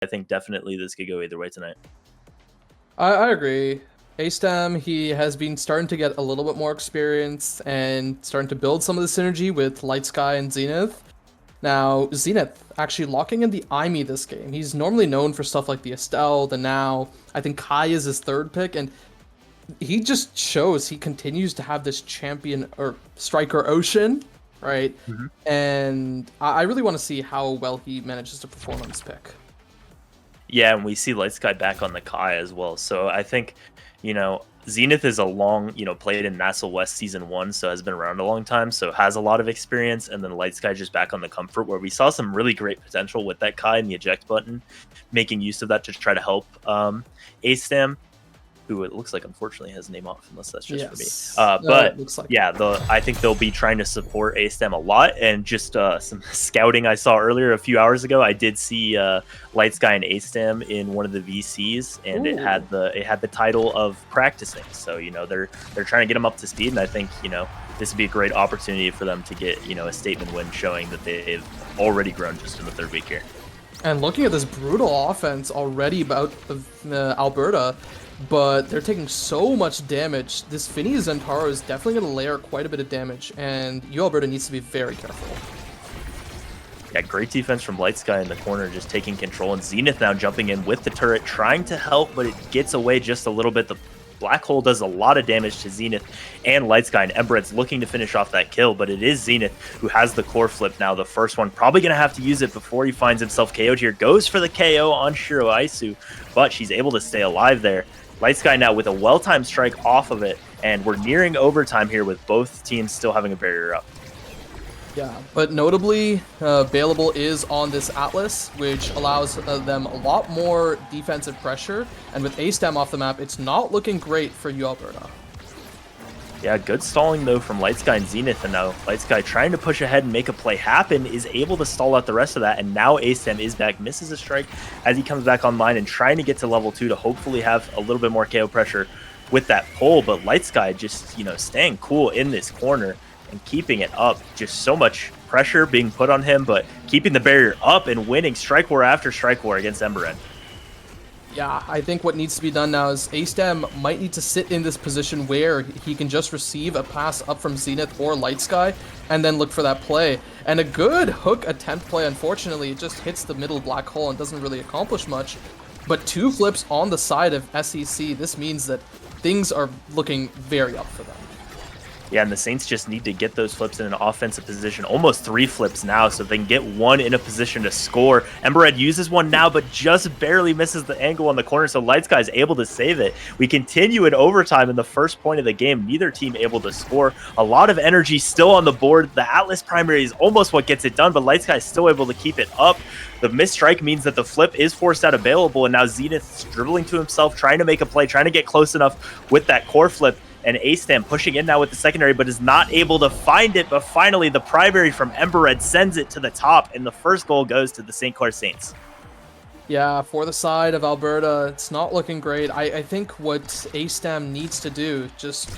I think definitely this could go either way tonight. I agree. A-Stem, he has been starting to get a little bit more experience and starting to build some of the synergy with Light Sky and Zenith. Now, Zenith actually locking in the Imi this game. He's normally known for stuff like the Estelle, the Now. I think Kai is his third pick, and he just shows he continues to have this champion or striker ocean, right? And I really want to see how well he manages to perform on this pick. Yeah, and we see Light Sky back on the Kai as well. So I think, Zenith is a long, played in Nassau West Season 1, so has been around a long time, so has a lot of experience. And then Light Sky just back on the Comfort, where we saw some really great potential with that Kai and the eject button, making use of that to try to help A-Stam, who it looks like unfortunately has name off, unless that's just for me. But like yeah, I think they'll be trying to support A-Stem a lot. And just some scouting I saw earlier a few hours ago, I did see Light Sky and A-Stem in one of the VCs, and it had the title of practicing. So they're trying to get them up to speed, and I think this would be a great opportunity for them to get a statement win, showing that they've already grown just in the third week here. And looking at this brutal offense already about Alberta, but they're taking so much damage. This Finny Zentaro is definitely going to layer quite a bit of damage, and UAlberta needs to be very careful. Yeah, great defense from Light Sky in the corner, just taking control, and Zenith now jumping in with the turret, trying to help, but it gets away just a little bit. The Black Hole does a lot of damage to Zenith and Light Sky, and Embered's looking to finish off that kill, but it is Zenith who has the core flip now. The first one, probably going to have to use it before he finds himself KO'd here. Goes for the KO on Shiro Aisu, but she's able to stay alive there. Light Sky now with a well-timed strike off of it, and we're nearing overtime here with both teams still having a barrier up. Yeah, but notably, Available is on this Atlas, which allows them a lot more defensive pressure, and with A-Stem off the map, it's not looking great for UAlberta. Yeah, good stalling though from Light Sky and Zenith, and now Light Sky trying to push ahead and make a play happen, is able to stall out the rest of that, and now A-Stem is back, misses a strike as he comes back online and trying to get to level 2 to hopefully have a little bit more KO pressure with that pull, but Light Sky just, staying cool in this corner and keeping it up. Just so much pressure being put on him, but keeping the barrier up and winning strike war after strike war against Embered. Yeah, I think what needs to be done now is A-Stem might need to sit in this position where he can just receive a pass up from Zenith or Light Sky and then look for that play. And a good hook attempt play, unfortunately, it just hits the middle black hole and doesn't really accomplish much. But 2 flips on the side of SEC, this means that things are looking very up for them. Yeah, and the Saints just need to get those flips in an offensive position. Almost 3 flips now, so they can get one in a position to score. Embered uses one now, but just barely misses the angle on the corner, so Light Sky is able to save it. We continue in overtime in the first point of the game. Neither team able to score. A lot of energy still on the board. The Atlas primary is almost what gets it done, but Light Sky is still able to keep it up. The missed strike means that the flip is forced out Available, and now Zenith's dribbling to himself, trying to make a play, trying to get close enough with that core flip. And A-Stem pushing in now with the secondary, but is not able to find it. But finally, the primary from Embered sends it to the top, and the first goal goes to the St Clair Saints. Yeah, for the side of Alberta, it's not looking great. I think what A-Stem needs to do, just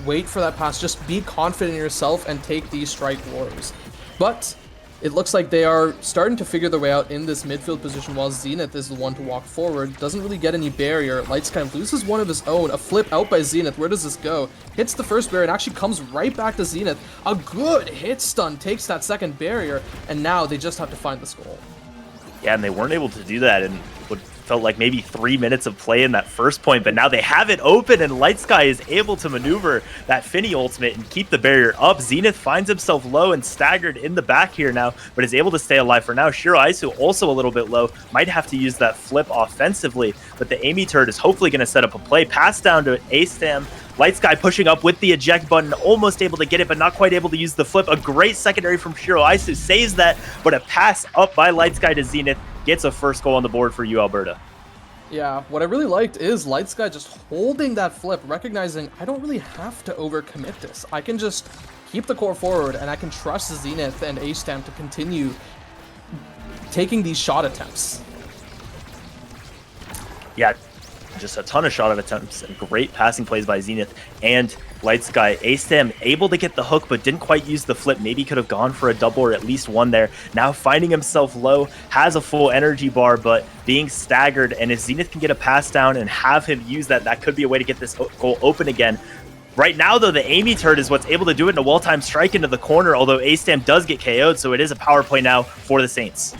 wait for that pass, just be confident in yourself and take these strike wars. But it looks like they are starting to figure their way out in this midfield position while Zenith is the one to walk forward. Doesn't really get any barrier. Light Sky loses one of his own. A flip out by Zenith. Where does this go? Hits the first barrier and actually comes right back to Zenith. A good hit stun takes that second barrier, and now they just have to find this goal. Yeah, and they weren't able to do that in what felt like maybe 3 minutes of play in that first point, but now they have it open, and Light Sky is able to maneuver that Finny ultimate and keep the barrier up. Zenith finds himself low and staggered in the back here now, but is able to stay alive for now. Shiro Aisu also a little bit low, might have to use that flip offensively, but the Amy turret is hopefully going to set up a play. Pass down to A-Stem. Light Sky pushing up with the eject button, almost able to get it, but not quite able to use the flip. A great secondary from Shiro Aisu saves that, but a pass up by Light Sky to Zenith gets a first goal on the board for UAlberta. Yeah, what I really liked is Light Sky just holding that flip, recognizing I don't really have to overcommit this. I can just keep the core forward, and I can trust Zenith and A-Stem to continue taking these shot attempts. Yeah, just a ton of shot attempts and great passing plays by Zenith and Light Sky, A-Stam able to get the hook, but didn't quite use the flip. Maybe could have gone for a double or at least one there. Now finding himself low, has a full energy bar, but being staggered. And if Zenith can get a pass down and have him use that, that could be a way to get this goal open again. Right now, though, the Amy turret is what's able to do it in a well-timed strike into the corner, although A-Stam does get KO'd, so it is a power play now for the Saints.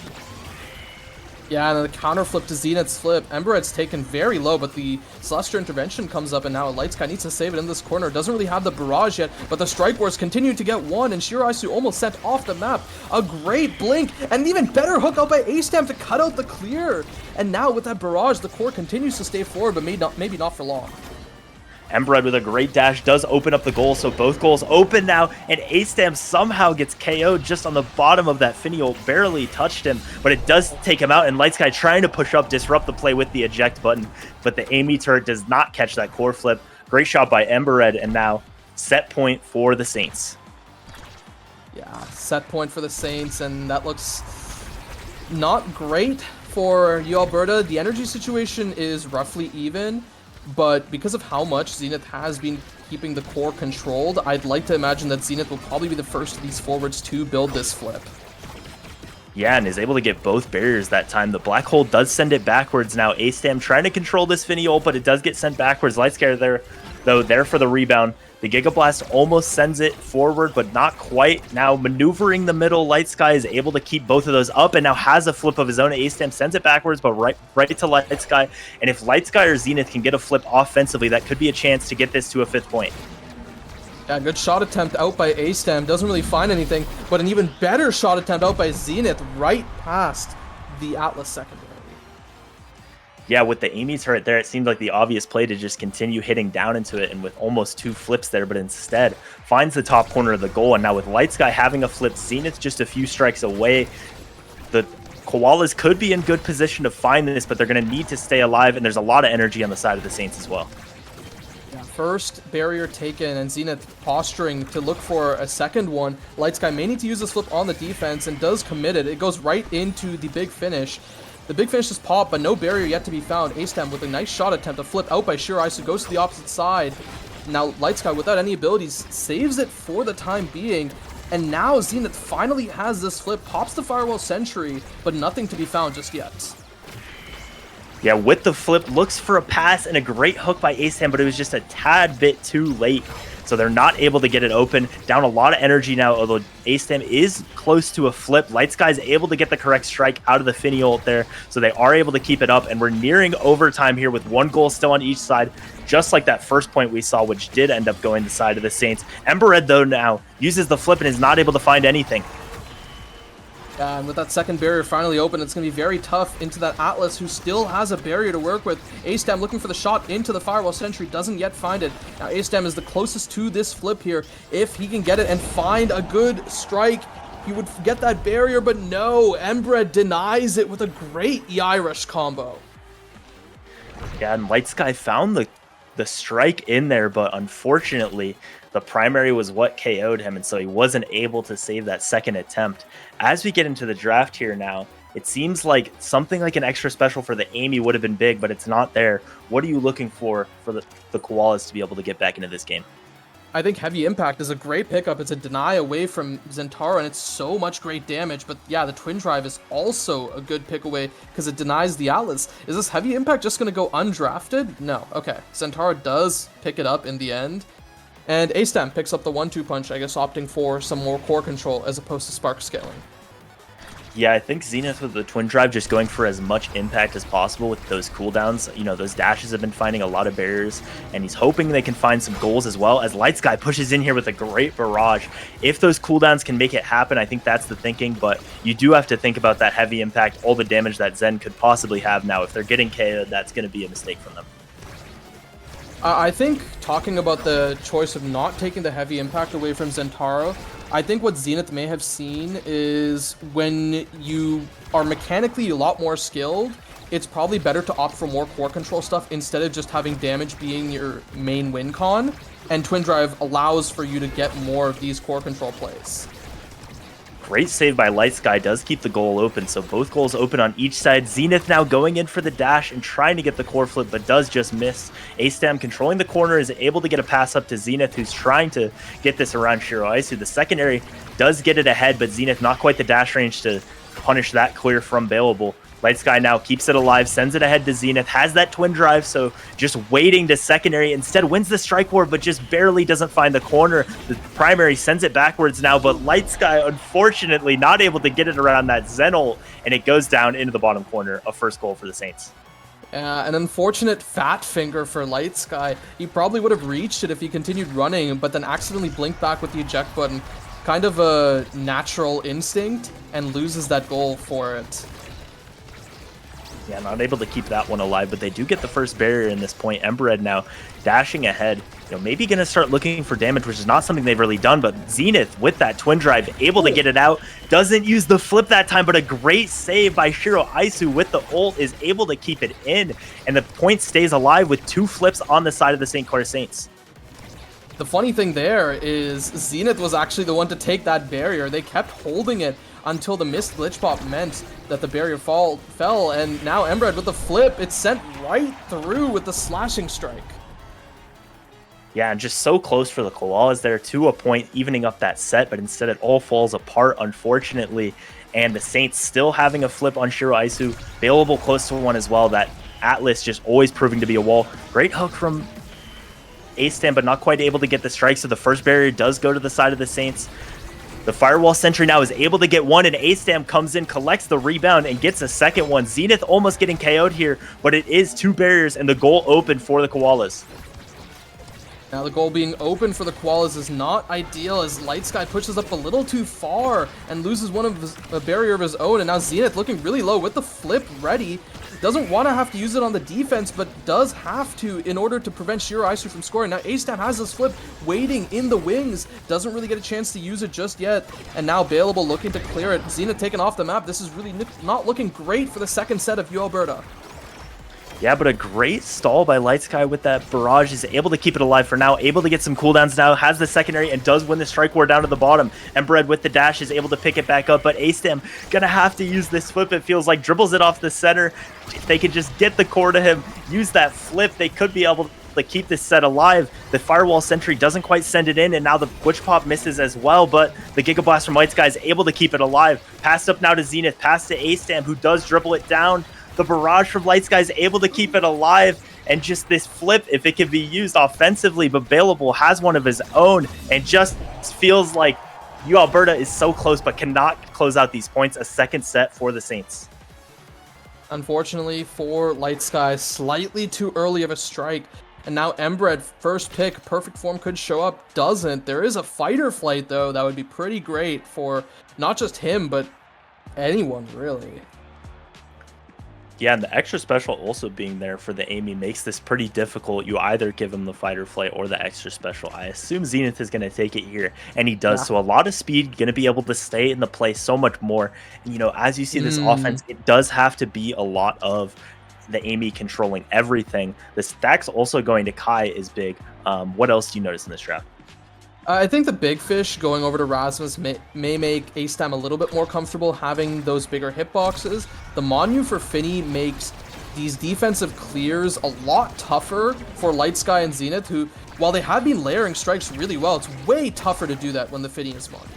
Yeah, and then the counter flip to Zenith's flip. Embered's taken very low, but the Celestial Intervention comes up, and now Light Sky needs to save it in this corner. Doesn't really have the barrage yet, but the Strike Wars continue to get one, and Shiraisu almost sent off the map. A great blink, and an even better hook out by A-Stam to cut out the clear. And now with that barrage, the core continues to stay forward, but maybe not for long. Embered with a great dash does open up the goal, so both goals open now, and A-Stam somehow gets KO'd just on the bottom of that finial, barely touched him, but it does take him out, and Light Sky trying to push up, disrupt the play with the eject button, but the Amy turret does not catch that core flip. Great shot by Embered, and now set point for the Saints. Yeah, set point for the Saints, and that looks not great for UAlberta. The energy situation is roughly even, but because of how much Zenith has been keeping the core controlled, I'd like to imagine that Zenith will probably be the first of these forwards to build this flip. Yeah, and is able to get both barriers that time. The black hole does send it backwards now. A-Stam trying to control this finial, but it does get sent backwards. Light Sky there, though, there for the rebound. The Giga Blast almost sends it forward, but not quite. Now maneuvering the middle, Light Sky is able to keep both of those up and now has a flip of his own. A-Stam sends it backwards, but right to Light Sky. And if Light Sky or Zenith can get a flip offensively, that could be a chance to get this to a 5th point. Yeah, good shot attempt out by A-Stam. Doesn't really find anything, but an even better shot attempt out by Zenith right past the Atlas secondary. Yeah, with the Amy turret there, it seemed like the obvious play to just continue hitting down into it, and with almost 2 flips there, but instead finds the top corner of the goal. And now with Light Sky having a flip, Zenith just a few strikes away. The Koalas could be in good position to find this, but they're going to need to stay alive, and there's a lot of energy on the side of the Saints as well. Yeah, first barrier taken, and Zenith posturing to look for a second one. Light Sky may need to use this flip on the defense, and does commit it. It goes right into the big finish. The big finish is popped, but no barrier yet to be found. A-Stam with a nice shot attempt, a flip out by Shiraisu, goes to the opposite side. Now Light Sky, without any abilities, saves it for the time being. And now Zenith finally has this flip, pops the Firewall Sentry, but nothing to be found just yet. Yeah, with the flip, looks for a pass and a great hook by A-Stam, but it was just a tad bit too late. So they're not able to get it open. Down a lot of energy now, although A-Stam is close to a flip. Light Sky is able to get the correct strike out of the finial there, so they are able to keep it up. And we're nearing overtime here with 1 goal still on each side, just like that first point we saw, which did end up going the side of the Saints. Embered, though, now uses the flip and is not able to find anything. And with that second barrier finally open, it's going to be very tough into that Atlas, who still has a barrier to work with. A-Stam looking for the shot into the Firewall Sentry, doesn't yet find it. Now A-Stam is the closest to this flip here. If he can get it and find a good strike, he would get that barrier, but no, Embered denies it with a great EI Rush combo. Yeah, and Light Sky found the strike in there, but unfortunately, the primary was what KO'd him, and so he wasn't able to save that second attempt. As we get into the draft here now, it seems like something like an extra special for the Amy would have been big, but it's not there. What are you looking for the Koalas to be able to get back into this game? I think Heavy Impact is a great pickup. It's a deny away from Zentaro, and it's so much great damage. But yeah, the Twin Drive is also a good pick away because it denies the Atlas. Is this Heavy Impact just going to go undrafted? No. Okay. Zentaro does pick it up in the end. And A-Stam picks up the 1-2 punch, I guess opting for some more core control as opposed to spark scaling. Yeah, I think Zenith with the Twin Drive just going for as much impact as possible with those cooldowns. You know, those dashes have been finding a lot of barriers, and he's hoping they can find some goals as well, as Light Sky pushes in here with a great barrage. If those cooldowns can make it happen, I think that's the thinking, but you do have to think about that heavy impact, all the damage that Zen could possibly have now. If they're getting KO'd, that's going to be a mistake from them. I think talking about the choice of not taking the heavy impact away from Zentaro, I think what Zenith may have seen is when you are mechanically a lot more skilled, it's probably better to opt for more core control stuff instead of just having damage being your main win con, and Twin Drive allows for you to get more of these core control plays. Great save by Light Sky does keep the goal open, so both goals open on each side. Zenith now going in for the dash and trying to get the core flip, but does just miss. A-Stam controlling the corner is able to get a pass up to Zenith, who's trying to get this around Shiro Aisu. The secondary does get it ahead, but Zenith not quite the dash range to punish that clear from Bailable. Light Sky now keeps it alive, sends it ahead to Zenith, has that twin drive, so just waiting to secondary. Instead wins the strike war, but just barely doesn't find the corner. The primary sends it backwards now, but Light Sky, unfortunately, not able to get it around that Zen ult, and it goes down into the bottom corner. A first goal for the Saints. An unfortunate fat finger for Light Sky. He probably would have reached it if he continued running, but then accidentally blinked back with the eject button. Kind of a natural instinct, and loses that goal for it. Yeah, not able to keep that one alive, but they do get the first barrier in this point. Embered now dashing ahead. Maybe going to start looking for damage, which is not something they've really done, but Zenith with that twin drive, able to get it out. Doesn't use the flip that time, but a great save by Shiro Aisu with the ult is able to keep it in, and the point stays alive with 2 flips on the side of the St Clair Saints. The funny thing there is Zenith was actually the one to take that barrier. They kept holding it until the missed glitch pop meant that the barrier fell, and now Embered with the flip, it's sent right through with the slashing strike. Yeah, and just so close for the Koalas there to a point, evening up that set, but instead it all falls apart, unfortunately. And the Saints still having a flip on Shiro Aisu, available close to one as well. That Atlas just always proving to be a wall. Great hook from A-Stam, but not quite able to get the strike, so the first barrier does go to the side of the Saints. The Firewall Sentry now is able to get one, and A-Stam comes in, collects the rebound, and gets a second one. Zenith almost getting KO'd here, but it is 2 barriers, and the goal open for the Koalas. Now the goal being open for the Koalas is not ideal, as Light Sky pushes up a little too far and loses a barrier of his own, and now Zenith looking really low with the flip ready. Doesn't want to have to use it on the defense, but does have to in order to prevent Shiro Aisu from scoring. Now A-Stam has this flip waiting in the wings. Doesn't really get a chance to use it just yet. And now Bailable looking to clear it. Zenith taken off the map. This is really not looking great for the second set of UAlberta. Yeah, but a great stall by Light Sky with that barrage. Is able to keep it alive for now, able to get some cooldowns now, has the secondary, and does win the strike war down to the bottom. Embered with the dash is able to pick it back up, but A-Stam gonna have to use this flip, it feels like. Dribbles it off the center. If they could just get the core to him, use that flip, they could be able to keep this set alive. The Firewall Sentry doesn't quite send it in, and now the Glitch Pop misses as well, but the Giga Blast from Light Sky is able to keep it alive. Passed up now to Zenith, passed to A-Stam, who does dribble it down. The barrage from Light Sky is able to keep it alive, and just this flip, if it can be used offensively, but Bailable has one of his own, and just feels like UAlberta is so close, but cannot close out these points. A second set for the Saints. Unfortunately for Light Sky, slightly too early of a strike. And now Embered, first pick, perfect form could show up, doesn't. There is a fighter flight, though, that would be pretty great for not just him, but anyone, really. Yeah, and the extra special also being there for the Amy makes this pretty difficult. You either give him the fighter flight or the extra special. I assume Zenith is going to take it here, and he does. Yeah. So a lot of speed, going to be able to stay in the play so much more. And, as you see this offense, it does have to be a lot of the Amy controlling everything. The stacks also going to Kai is big. What else do you notice in this draft? I think the big fish going over to Rasmus may make A-Stam a little bit more comfortable having those bigger hitboxes. The Monu for Finny makes these defensive clears a lot tougher for Light Sky and Zenith, who, while they have been layering strikes really well, it's way tougher to do that when the Finny is Monu.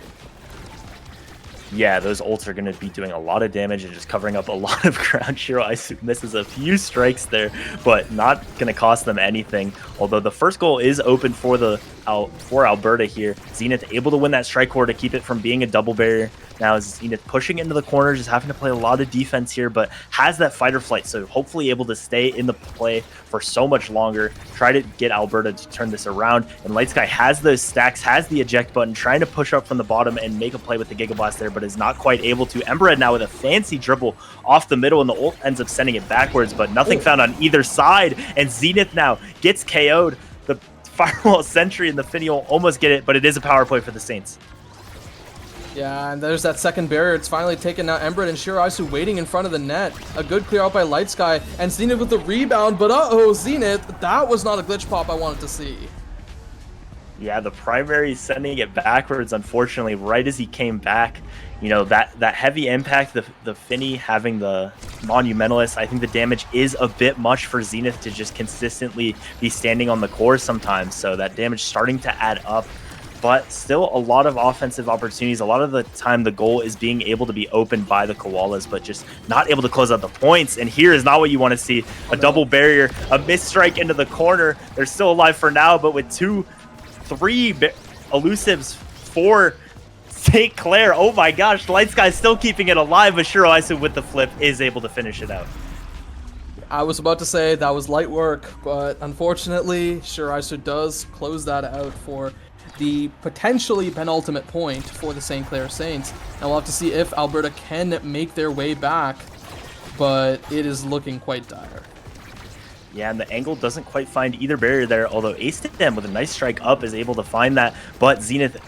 Yeah, those ults are going to be doing a lot of damage and just covering up a lot of ground. Shiro Aisu misses a few strikes there, but not going to cost them anything. Although the first goal is open for Alberta here. Zenith able to win that strike core to keep it from being a double barrier. Now Zenith pushing into the corners, just having to play a lot of defense here, but has that fighter flight, so hopefully able to stay in the play for so much longer. Try to get Alberta to turn this around, and Light Sky has those stacks, has the eject button, trying to push up from the bottom and make a play with the Giga Blast there, but is not quite able to. Embered now with a fancy dribble off the middle, and the ult ends up sending it backwards, but nothing found on either side, and Zenith now gets KO'd. The Firewall Sentry and the Finny will almost get it, but it is a power play for the Saints. Yeah, and there's that second barrier. It's finally taken now. Embered and Shiro Aisu waiting in front of the net. A good clear out by Light Sky, and Zenith with the rebound, but Zenith, that was not a glitch pop I wanted to see. Yeah, the primary sending it backwards, unfortunately, right as he came back. that heavy impact, the Finny having the Monumentalist, I think the damage is a bit much for Zenith to just consistently be standing on the core sometimes. So that damage starting to add up. But still a lot of offensive opportunities. A lot of the time the goal is being able to be opened by the Koalas, but just not able to close out the points. And here is not what you want to see. A double barrier, a missed strike into the corner. They're still alive for now, but with 3 elusives for St. Clair. Oh my gosh, Light Sky still keeping it alive, but Shiroisu with the flip is able to finish it out. I was about to say that was light work, but unfortunately, Shiroisu does close that out for the potentially penultimate point for the St. Clair Saints. And we'll have to see if Alberta can make their way back, but it is looking quite dire. Yeah, and the angle doesn't quite find either barrier there, although Ace-Dem with a nice strike up is able to find that, but Zenith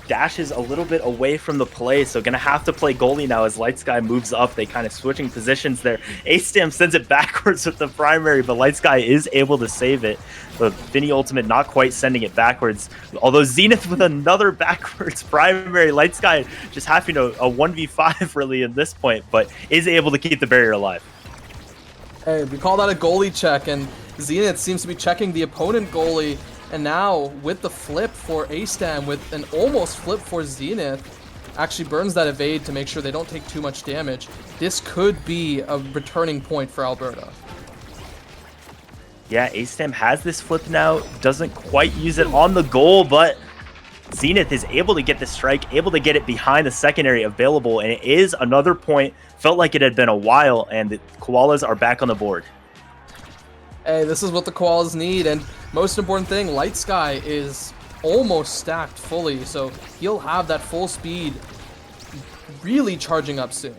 dashes a little bit away from the play, so gonna have to play goalie now as Light Sky moves up. They kind of switching positions there. Ace-Dem sends it backwards with the primary, but Light Sky is able to save it. The Finny ultimate not quite sending it backwards, although Zenith with another backwards primary. Light Sky just having a 1v5 really at this point, but is able to keep the barrier alive. Hey, we call that a goalie check, and Zenith seems to be checking the opponent goalie. And now, with the flip for Ace-Dem, with an almost flip for Zenith, actually burns that evade to make sure they don't take too much damage. This could be a returning point for Alberta. Yeah, Ace-Dem has this flip now, doesn't quite use it on the goal, but Zenith is able to get the strike, able to get it behind the secondary available, and it is another point. Felt like it had been a while, and the Koalas are back on the board. Hey, this is what the Koalas need, and most important thing, Light Sky is almost stacked fully, so he'll have that full speed really charging up soon.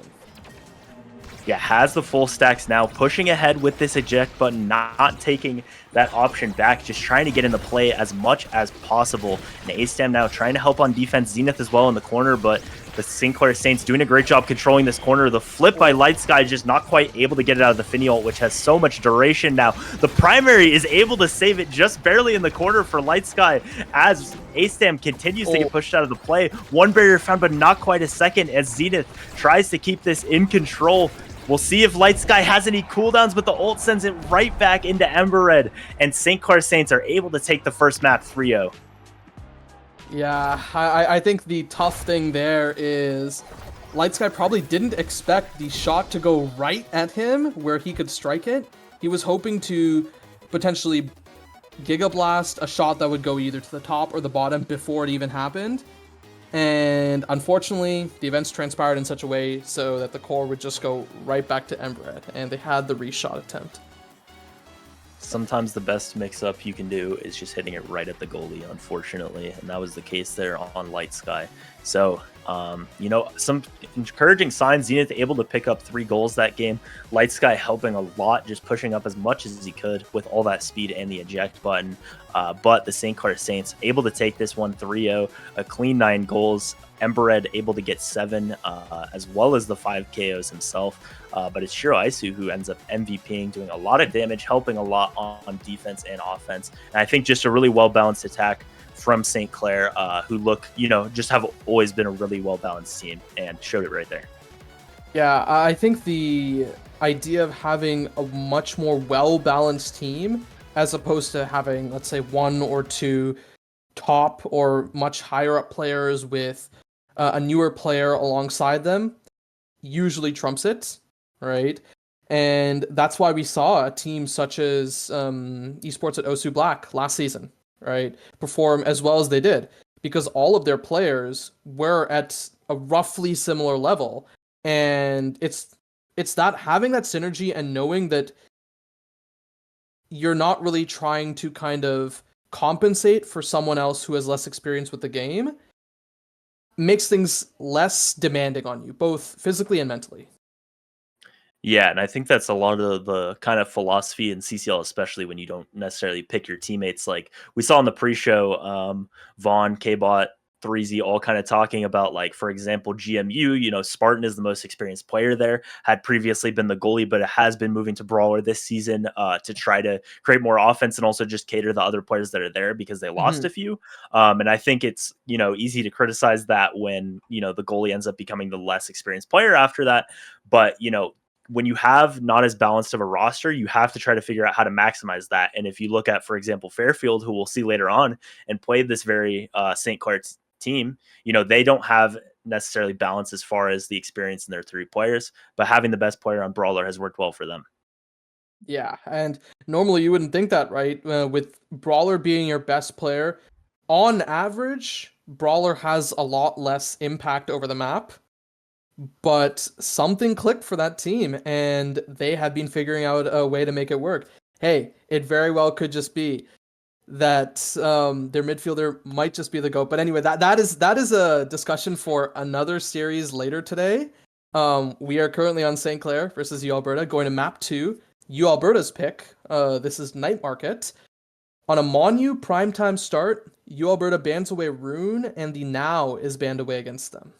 Yeah, has the full stacks now, pushing ahead with this eject button, not taking that option back, just trying to get in the play as much as possible. And Ace-Dem now trying to help on defense, Zenith as well in the corner, but the St. Clair Saints doing a great job controlling this corner. The flip by Light Sky just not quite able to get it out of the Finny ult, which has so much duration now. The primary is able to save it just barely in the corner for Light Sky as Ace-Dem continues to get pushed out of the play. One barrier found, but not quite a second as Zenith tries to keep this in control. We'll see if Light Sky has any cooldowns, but the ult sends it right back into Ember Red, and St. Clair Saints are able to take the first map 3-0. Yeah, I think the tough thing there is Light Sky probably didn't expect the shot to go right at him where he could strike it. He was hoping to potentially Giga Blast a shot that would go either to the top or the bottom before it even happened. And unfortunately, the events transpired in such a way so that the core would just go right back to Ember Red, and they had the reshot attempt. Sometimes the best mix-up you can do is just hitting it right at the goalie, unfortunately, and that was the case there on Light Sky. So, some encouraging signs. Zenith able to pick up 3 goals that game. Light Sky helping a lot, just pushing up as much as he could with all that speed and the eject button. But the St. Clair Saints able to take this one 3-0, a clean 9 goals. Ember Red able to get 7, as well as the 5 KOs himself. But it's Shiroisu who ends up MVPing, doing a lot of damage, helping a lot on defense and offense. And I think just a really well-balanced attack from St. Clair, who look, just have always been a really well-balanced team and showed it right there. Yeah, I think the idea of having a much more well-balanced team as opposed to having, let's say, 1 or 2 top or much higher up players with a newer player alongside them usually trumps it, right? And that's why we saw a team such as Esports at Osu Black last season, right, perform as well as they did, because all of their players were at a roughly similar level. And it's that having that synergy and knowing that you're not really trying to kind of compensate for someone else who has less experience with the game makes things less demanding on you, both physically and mentally. Yeah, and I think that's a lot of the kind of philosophy in CCL, especially when you don't necessarily pick your teammates. Like we saw in the pre-show, Vaughn, K-Bot, 3Z all kind of talking about, like, for example, GMU, Spartan is the most experienced player there, had previously been the goalie, but it has been moving to Brawler this season to try to create more offense and also just cater the other players that are there because they lost Mhm. a few. And I think it's, easy to criticize that when, the goalie ends up becoming the less experienced player after that. But, when you have not as balanced of a roster, you have to try to figure out how to maximize that. And if you look at, for example, Fairfield, who we'll see later on, and played this very St. Clair team, they don't have necessarily balance as far as the experience in their three players, but having the best player on Brawler has worked well for them. Yeah, and normally you wouldn't think that, right? With Brawler being your best player, on average, Brawler has a lot less impact over the map, but something clicked for that team, and they have been figuring out a way to make it work. Hey, it very well could just be that their midfielder might just be the GOAT. But anyway, that is a discussion for another series later today. We are currently on St. Clair versus UAlberta, going to map 2. UAlberta's pick. This is Night Market. On a Monu primetime start, UAlberta bans away Rune, and the Now is banned away against them.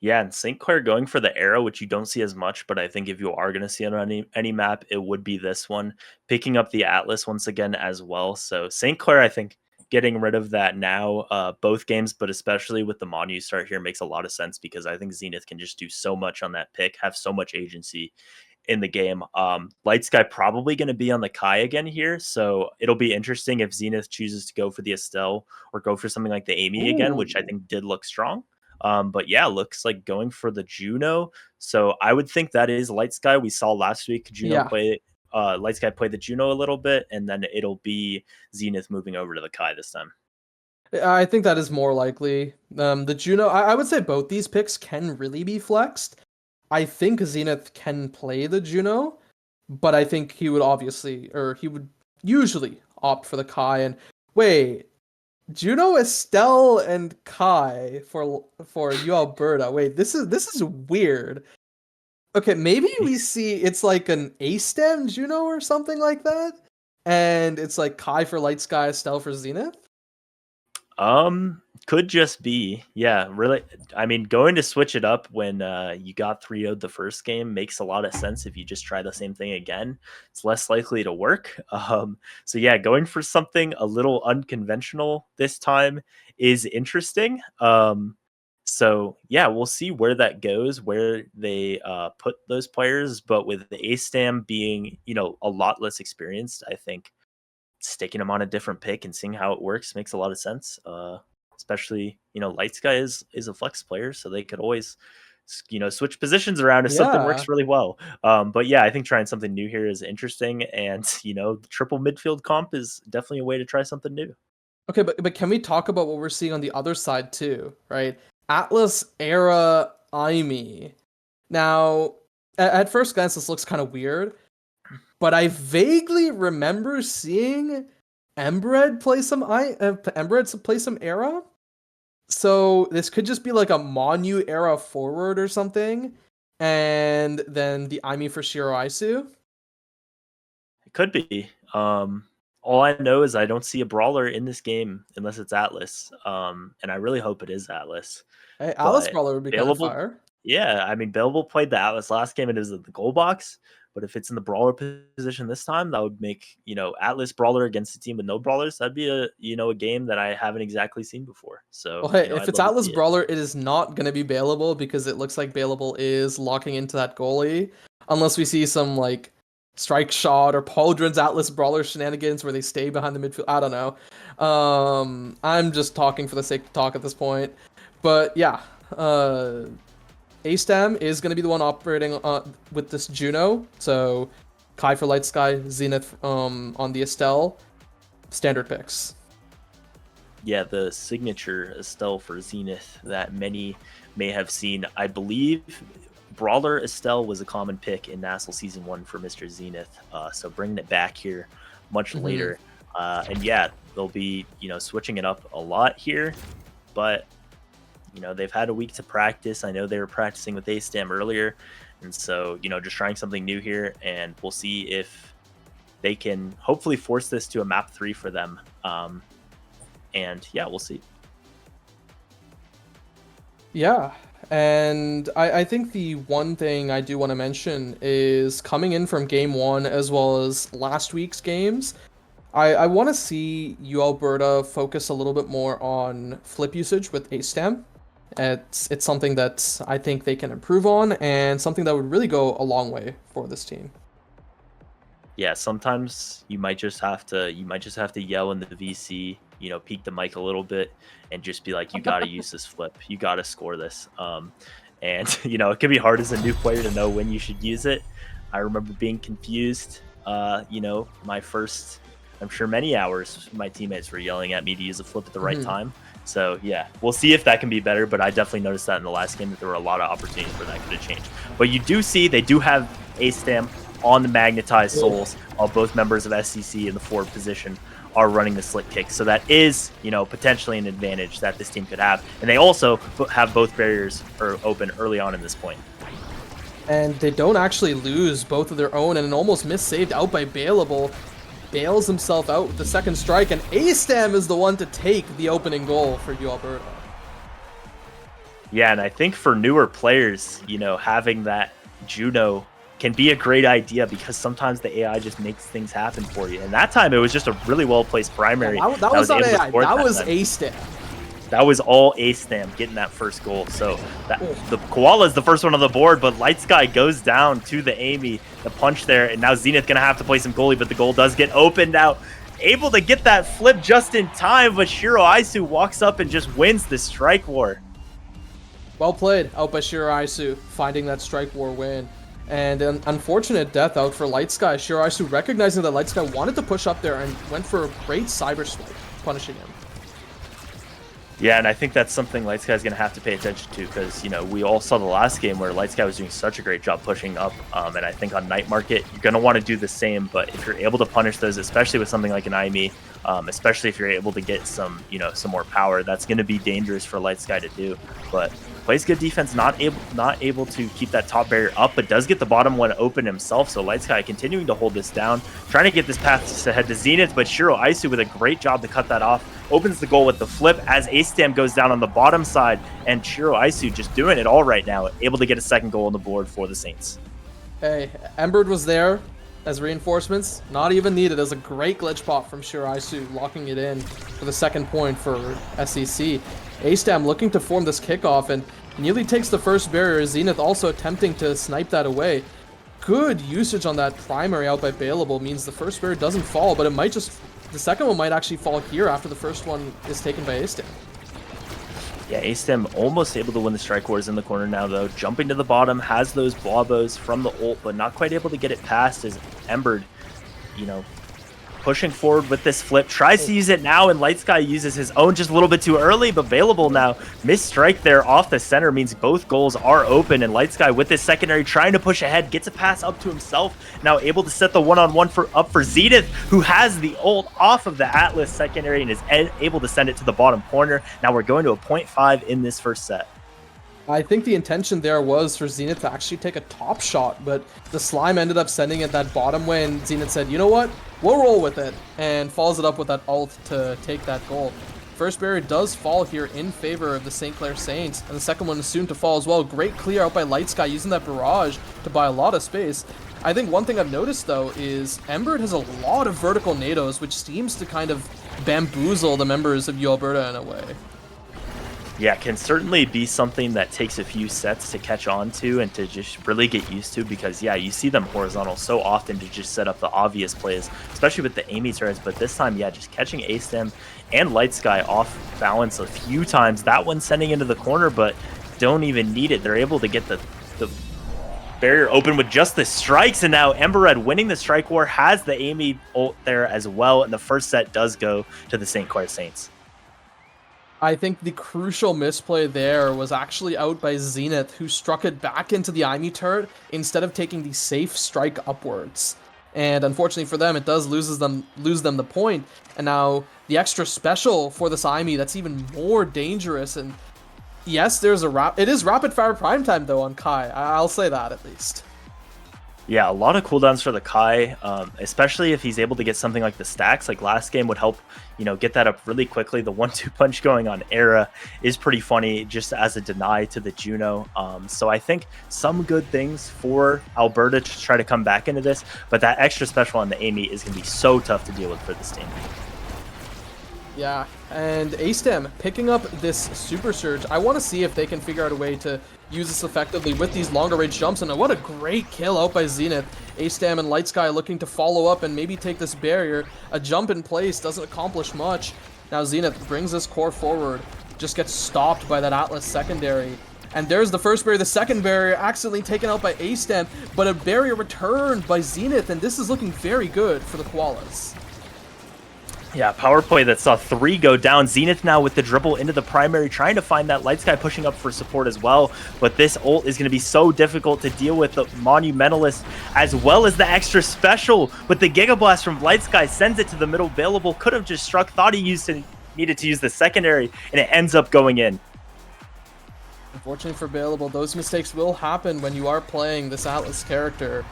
Yeah, and St. Clair going for the arrow, which you don't see as much, but I think if you are going to see it on any map, it would be this one. Picking up the Atlas once again as well. So St. Clair, I think, getting rid of that now, both games, but especially with the Monu start here, makes a lot of sense because I think Zenith can just do so much on that pick, have so much agency in the game. Light Sky probably going to be on the Kai again here, so it'll be interesting if Zenith chooses to go for the Estelle or go for something like the Amy again, which I Ooh. think did look strong. But yeah, looks like going for the Juno. So I would think that is Light Sky. We saw last week Juno Yeah, play Light Sky play the Juno a little bit, and then it'll be Zenith moving over to the Kai this time. I think that is more likely. The Juno, I would say both these picks can really be flexed. I think Zenith can play the Juno, but I think he would obviously, or he would usually opt for the Kai. And wait, Juno, Estelle, and Kai for UAlberta. Wait, this is weird. Okay, maybe we see it's like an A-stem Juno or something like that, and it's like Kai for Light Sky, Estelle for Zenith. Could just be. Yeah, really. I mean, going to switch it up when you got 3-0'd the first game makes a lot of sense. If you just try the same thing again, it's less likely to work. So yeah, going for something a little unconventional this time is interesting. So yeah, we'll see where that goes, where they put those players. But with the A-Stam being, a lot less experienced, I think sticking him on a different pick and seeing how it works makes a lot of sense. Especially, Light Sky is a flex player, so they could always, switch positions around if something Yeah. works really well. But yeah, I think trying something new here is interesting, and the triple midfield comp is definitely a way to try something new. Okay, but can we talk about what we're seeing on the other side too, right? Atlas era IME. Now, at first glance, this looks kind of weird, but I vaguely remember seeing Embred play some Embred play some era. So this could just be like a Monu era forward or something, and then the IME for Shiro Aisu. It could be. All I know is I don't see a brawler in this game unless it's Atlas. And I really hope it is Atlas. Hey, Alice But Brawler would be kind of Bailable, fire. yeah, I mean, Bailable played the Atlas last game and it was at the goal box. But if it's in the brawler position this time, that would make, Atlas brawler against a team with no brawlers. That'd be a game that I haven't exactly seen before. Well, So, hey, if I'd it's love to Atlas see it. Brawler, it is not going to be bailable because it looks like bailable is locking into that goalie. Unless we see some, like, strike shot or Pauldron's Atlas Brawler shenanigans where they stay behind the midfield. I don't know. I'm just talking for the sake of talk at this point. But yeah, A-Stam is going to be the one operating with this Juno. So Kai for Light Sky, Zenith on the Estelle. Standard picks. Yeah, the signature Estelle for Zenith that many may have seen. I believe Brawler Estelle was a common pick in Nassel Season 1 for Mr. Zenith. So bringing it back here much Mm-hmm. later. And yeah, they'll be, switching it up a lot here. But, they've had a week to practice. I know they were practicing with A-Stam earlier. And so, just trying something new here. And we'll see if they can hopefully force this to a map 3 for them. And yeah, we'll see. Yeah, and I think the one thing I do want to mention is coming in from game one as well as last week's games. I want to see UAlberta focus a little bit more on flip usage with A-Stam. It's something that I think they can improve on and something that would really go a long way for this team. Yeah, sometimes you might just have to yell in the VC, peek the mic a little bit and just be like, you got to use this flip. You got to score this. And it can be hard as a new player to know when you should use it. I remember being confused. My first, I'm sure many hours, my teammates were yelling at me to use a flip at the right time. So yeah, we'll see if that can be better. But I definitely noticed that in the last game that there were a lot of opportunities where that could have changed. But you do see they do have a stamp on the magnetized souls, while both members of SCC in the forward position are running the slick kick. So that is, potentially an advantage that this team could have. And they also have both barriers open early on in this point. And they don't actually lose both of their own, and an almost missaved out by Bailable. Bails himself out with the second strike, and A-Stam is the one to take the opening goal for UAlberta. Yeah, and I think for newer players, having that Juno can be a great idea because sometimes the AI just makes things happen for you. And that time it was just a really well-placed primary. Yeah, that was not AI, that was A-Stam. That was all A-Stam getting that first goal. So the Koala is the first one on the board, but Light Sky goes down to the Amy, the punch there, and now Zenith gonna have to play some goalie, but the goal does get opened out. Able to get that flip just in time, but Shiro Aisu walks up and just wins the strike war. Well played out by Shiro Aisu, finding that strike war win. And an unfortunate death out for Light Sky. Shiro Aisu recognizing that Light Sky wanted to push up there and went for a great cyber swipe, punishing him. Yeah, and I think that's something Light Sky is going to have to pay attention to because, we all saw the last game where Light Sky was doing such a great job pushing up. And I think on Night Market, you're going to want to do the same. But if you're able to punish those, especially with something like an IME, especially if you're able to get some, some more power, that's going to be dangerous for Light Sky to do. But plays good defense, not able to keep that top barrier up, but does get the bottom one open himself. So Light Sky continuing to hold this down, trying to get this path to head to Zenith, but Shiro Aisu with a great job to cut that off, opens the goal with the flip as A-Stam goes down on the bottom side, and Shiro Aisu just doing it all right now, able to get a second goal on the board for the Saints. Hey, Embered was there as reinforcements, not even needed, as a great glitch pop from Shiro Aisu, locking it in for the second point for SCC. A-Stam looking to form this kickoff and nearly takes the first barrier. Zenith also attempting to snipe that away. Good usage on that primary out by Bailable means the first barrier doesn't fall, but the second one might actually fall here after the first one is taken by A-Stam. Yeah, A-Stam almost able to win the strike wars in the corner now, though. Jumping to the bottom, has those blobos from the ult, but not quite able to get it past as Embered, pushing forward with this flip. Tries to use it now, and Light Sky uses his own just a little bit too early, but Available now. Missed strike there off the center means both goals are open, and Light Sky with this secondary trying to push ahead, gets a pass up to himself, now able to set the one-on-one up for Zenith, who has the ult off of the Atlas secondary and is able to send it to the bottom corner. Now we're going to a 0.5 in this first set. I think the intention there was for Zenith to actually take a top shot, but the Slime ended up sending it that bottom way, and Zenith said, you know what, we'll roll with it, and follows it up with that ult to take that goal. First barrier does fall here in favor of the St Clair Saints, and the second one is soon to fall as well. Great clear out by Light Sky, using that barrage to buy a lot of space. I think one thing I've noticed, though, is Embered has a lot of vertical nados, which seems to kind of bamboozle the members of UAlberta in a way. Yeah, can certainly be something that takes a few sets to catch on to and to just really get used to because, yeah, you see them horizontal so often to just set up the obvious plays, especially with the Amy turrets. But this time, yeah, just catching A-Stam and Light Sky off balance a few times. That one sending into the corner, but don't even need it. They're able to get the barrier open with just the strikes, and now Embered winning the strike war has the Amy ult there as well, and the first set does go to the St Clair Saints. I think the crucial misplay there was actually out by Zenith, who struck it back into the IME turret instead of taking the safe strike upwards. And unfortunately for them, it does lose them the point. And now the extra special for this IME, that's even more dangerous. And yes, it is rapid fire prime time though on Kai. I'll say that at least. Yeah, a lot of cooldowns for the Kai, especially if he's able to get something like the stacks. Like last game would help, get that up really quickly. The 1-2 punch going on Era is pretty funny just as a deny to the Juno. So I think some good things for Alberta to try to come back into this, but that extra special on the Amy is going to be so tough to deal with for this team. Yeah, and A-Stem picking up this Super Surge. I want to see if they can figure out a way to use this effectively with these longer range jumps, and what a great kill out by Zenith. A-Stem and Light Sky looking to follow up and maybe take this barrier. A jump in place doesn't accomplish much. Now Zenith brings this core forward, just gets stopped by that Atlas secondary. And there's the first barrier. The second barrier accidentally taken out by A-Stem, but a barrier returned by Zenith, and this is looking very good for the Koalas. Yeah, power play that saw 3 go down. Zenith now with the dribble into the primary, trying to find that Light Sky pushing up for support as well. But this ult is going to be so difficult to deal with the Monumentalist, as well as the extra special. But the Giga Blast from Light Sky sends it to the middle. Available could have just struck, thought he needed to use the secondary, and it ends up going in. Unfortunately for Bailable, those mistakes will happen when you are playing this Atlas character.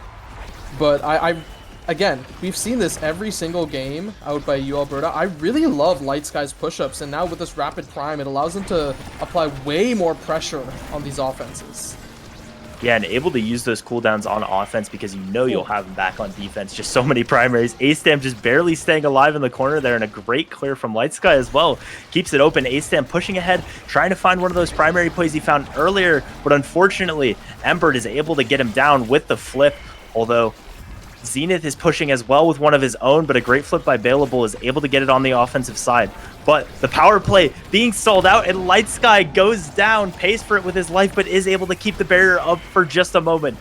But again, we've seen this every single game out by UAlberta. I really love Light Sky's push-ups, and now with this Rapid Prime, it allows them to apply way more pressure on these offenses. Yeah, and able to use those cooldowns on offense because you'll have them back on defense. Just so many primaries. A-Stam just barely staying alive in the corner there, and a great clear from Light Sky as well. Keeps it open. A-Stam pushing ahead, trying to find one of those primary plays he found earlier, but unfortunately, Embert is able to get him down with the flip, although Zenith is pushing as well with one of his own, but a great flip by Bailable is able to get it on the offensive side. But the power play being stalled out, and Light Sky goes down, pays for it with his life, but is able to keep the barrier up for just a moment.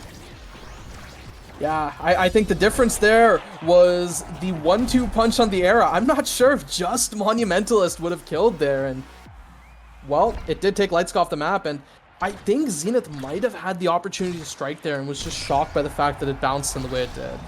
Yeah, I think the difference there was the 1-2 punch on the Era. I'm not sure if just Monumentalist would have killed there, and well, it did take Light Sky off the map, and I think Zenith might have had the opportunity to strike there and was just shocked by the fact that it bounced in the way it did.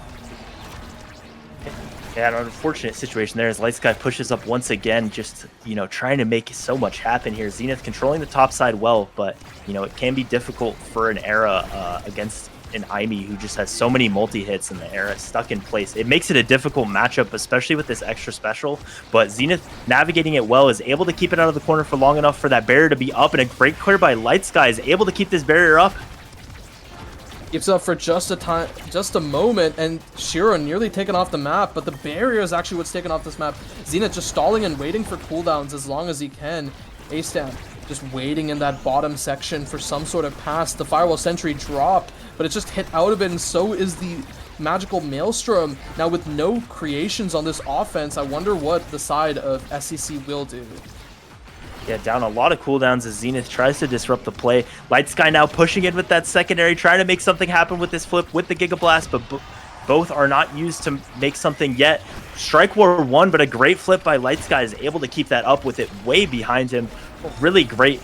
Yeah, an unfortunate situation there as Light Sky pushes up once again, just, trying to make so much happen here. Zenith controlling the top side well, but, it can be difficult for an Era against an Aimee who just has so many multi-hits and the Era stuck in place. It makes it a difficult matchup, especially with this extra special, but Zenith navigating it well, is able to keep it out of the corner for long enough for that barrier to be up, and a great clear by Light Sky is able to keep this barrier up. Keeps up for just a moment, and Shiro nearly taken off the map, but the barrier is actually what's taken off this map. Zenith just stalling and waiting for cooldowns as long as he can. A-Stam just waiting in that bottom section for some sort of pass. The Firewall Sentry dropped, but it's just hit out of it, and so is the Magical Maelstrom. Now with no creations on this offense, I wonder what the side of SCC will do. Yeah, down a lot of cooldowns as Zenith tries to disrupt the play. Light Sky now pushing in with that secondary, trying to make something happen with this flip with the Giga Blast, but both are not used to make something yet. Strike War 1, but a great flip by Light Sky is able to keep that up with it way behind him. Really great,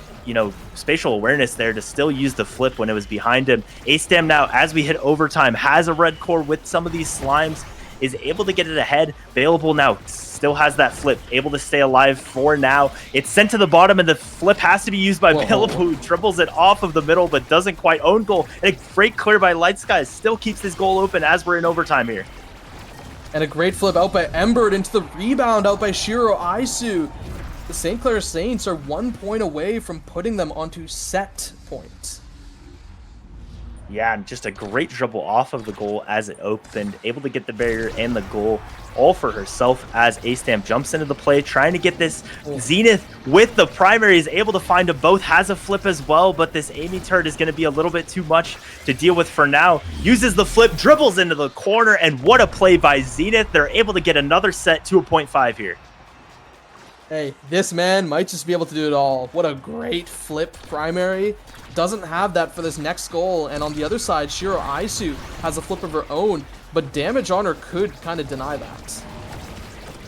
spatial awareness there to still use the flip when it was behind him. A-Stam now, as we hit overtime, has a red core with some of these slimes, is able to get it ahead. Available now, still has that flip, able to stay alive for now. It's sent to the bottom, and the flip has to be used by Available, who dribbles it off of the middle, but doesn't quite own goal. And a great clear by Light Sky still keeps this goal open as we're in overtime here. And a great flip out by Embert into the rebound out by Shiro Aisu. The St Clair Saints are 1 point away from putting them onto set points. Yeah, and just a great dribble off of the goal as it opened, able to get the barrier and the goal all for herself as A-Stam jumps into the play, trying to get this Zenith with the primary, is able to find them both, has a flip as well, but this Amy turret is going to be a little bit too much to deal with for now. Uses the flip, dribbles into the corner, and what a play by Zenith. They're able to get another set to a 0.5 here. Hey, this man might just be able to do it all. What a great flip primary. Doesn't have that for this next goal, and on the other side, Shiro Aisu has a flip of her own, but damage on her could kind of deny that.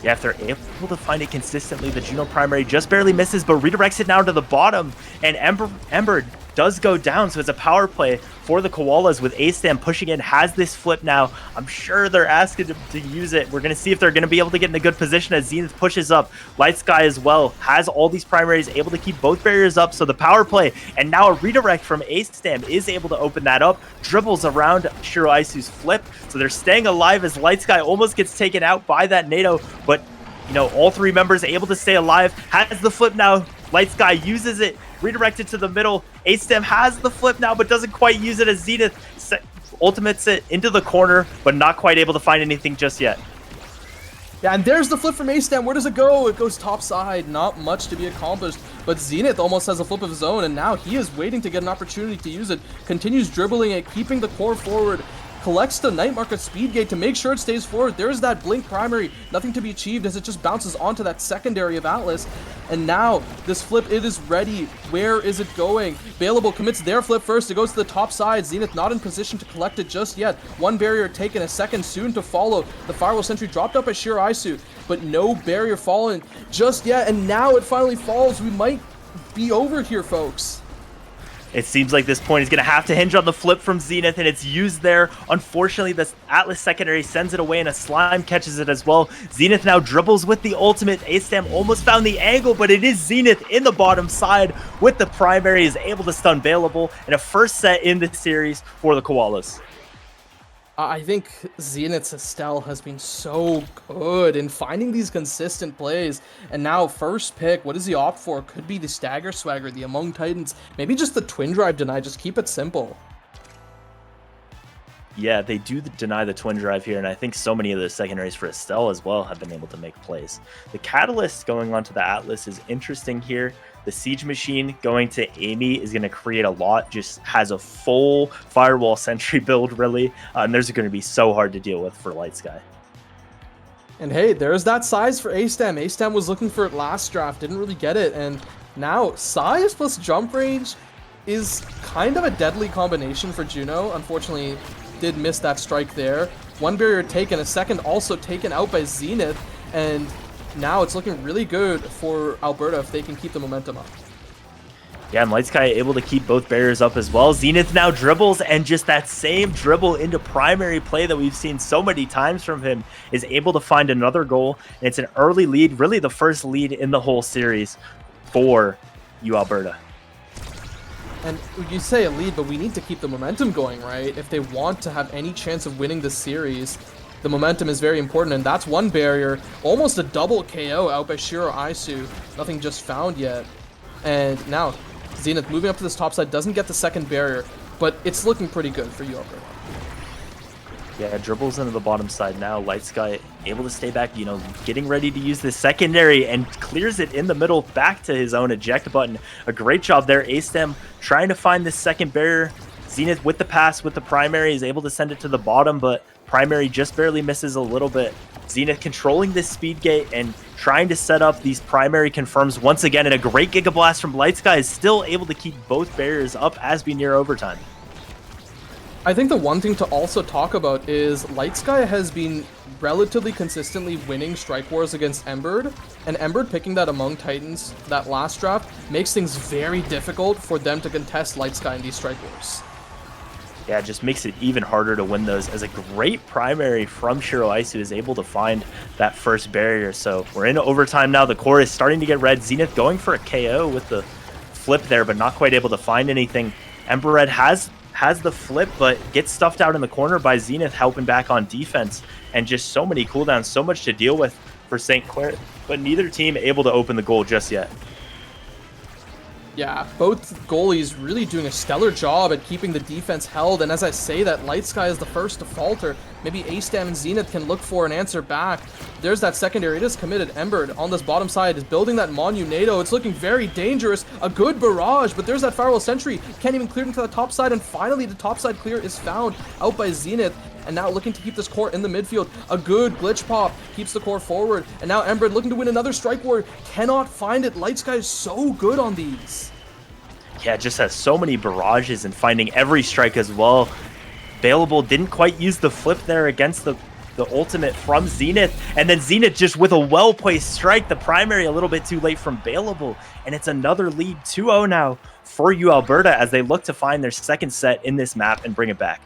Yeah, if they're able to find it consistently, the Juno primary just barely misses, but redirects it now to the bottom, and Ember does go down, so it's a power play for the Koalas with A-Stam pushing in, has this flip now. I'm sure they're asking to use it. We're going to see if they're going to be able to get in a good position as Zenith pushes up. Light Sky as well has all these primaries, able to keep both barriers up, so the power play, and now a redirect from A-Stam is able to open that up, dribbles around Shiro Aisu's flip, so they're staying alive as Light Sky almost gets taken out by that NATO, but you know, all three members able to stay alive, has the flip now. Light Sky uses it, redirected to the middle. A-Stam has the flip now, but doesn't quite use it as Zenith ultimates it into the corner, but not quite able to find anything just yet. Yeah, and there's the flip from A-Stam. Where does it go? It goes top side. Not much to be accomplished, but Zenith almost has a flip of his own, and now he is waiting to get an opportunity to use it. Continues dribbling it, keeping the core forward. Collects the Night Market Speed Gate to make sure it stays forward. There's that Blink primary. Nothing to be achieved as it just bounces onto that secondary of Atlas. And now, this flip, it is ready. Where is it going? Available commits their flip first. It goes to the top side. Zenith not in position to collect it just yet. One barrier taken, a second soon to follow. The Firewall Sentry dropped up at Shiro Aisu, but no barrier fallen just yet. And now it finally falls. We might be over here, folks. It seems like this point is going to have to hinge on the flip from Zenith, and it's used there. Unfortunately, this Atlas secondary sends it away, and a Slime catches it as well. Zenith now dribbles with the ultimate. A-Stam almost found the angle, but it is Zenith in the bottom side with the primary, is able to stun Bailable, and a first set in the series for the Koalas. I think Zenith's Estelle has been so good in finding these consistent plays. And now, first pick, what does he opt for? Could be the Stagger Swagger, the Among Titans, maybe just the Twin Drive deny, just keep it simple. Yeah, they do deny the Twin Drive here, and I think so many of the secondaries for Estelle as well have been able to make plays. The Catalyst going onto the Atlas is interesting here. The Siege Machine going to Amy is going to create a lot, just has a full Firewall Sentry build, really, and there's going to be so hard to deal with for Light Sky. And hey, there's that size for A-Stam. A-Stam was looking for it last draft, didn't really get it, and now size plus jump range is kind of a deadly combination for Juno. Unfortunately, did miss that strike there. One barrier taken, a second also taken out by Zenith, and now it's looking really good for Alberta if they can keep the momentum up. Yeah, and Light Sky able to keep both barriers up as well. Zenith now dribbles, and just that same dribble into primary play that we've seen so many times from him is able to find another goal. And it's an early lead, really the first lead in the whole series for UAlberta. And you say a lead, but we need to keep the momentum going, right? If they want to have any chance of winning this series, the momentum is very important, and that's one barrier. Almost a double KO out by Shiro Aisu. Nothing just found yet. And now, Zenith moving up to this top side, doesn't get the second barrier, but it's looking pretty good for UAlberta. Yeah, dribbles into the bottom side now. Light Sky able to stay back, you know, getting ready to use the secondary and clears it in the middle back to his own eject button. A great job there. A-Stam trying to find this second barrier. Zenith with the pass, with the primary, is able to send it to the bottom, but primary just barely misses a little bit. Zenith controlling this speed gate and trying to set up these primary confirms once again, and a great Giga Blast from Light Sky is still able to keep both barriers up as we near overtime. I think the one thing to also talk about is Light Sky has been relatively consistently winning strike wars against Embered, and Embered picking that Among Titans that last draft makes things very difficult for them to contest Light Sky in these strike wars. Yeah, it just makes it even harder to win those, as a great primary from Shiro Aisu is able to find that first barrier. So we're in overtime now. The core is starting to get red. Zenith going for a KO with the flip there, but not quite able to find anything. Ember Red has the flip, but gets stuffed out in the corner by Zenith, helping back on defense. And just so many cooldowns, so much to deal with for St. Clair, but neither team able to open the goal just yet. Yeah, both goalies really doing a stellar job at keeping the defense held, and as I say that, Light Sky is the first to falter. Maybe A-Stam and Zenith can look for an answer back. There's that secondary. It is committed. Embered on this bottom side is building that Monu NATO. It's looking very dangerous. A good barrage, but there's that Firewall Sentry. Can't even clear into the top side, and finally the top side clear is found out by Zenith. And now looking to keep this core in the midfield. A good glitch pop keeps the core forward. And now Embered looking to win another strike war. Cannot find it. Light Sky is so good on these. Yeah, it just has so many barrages and finding every strike as well. Available didn't quite use the flip there against the ultimate from Zenith. And then Zenith just with a well-placed strike, the primary a little bit too late from Bailable. And it's another lead, 2-0 now for UAlberta as they look to find their second set in this map and bring it back.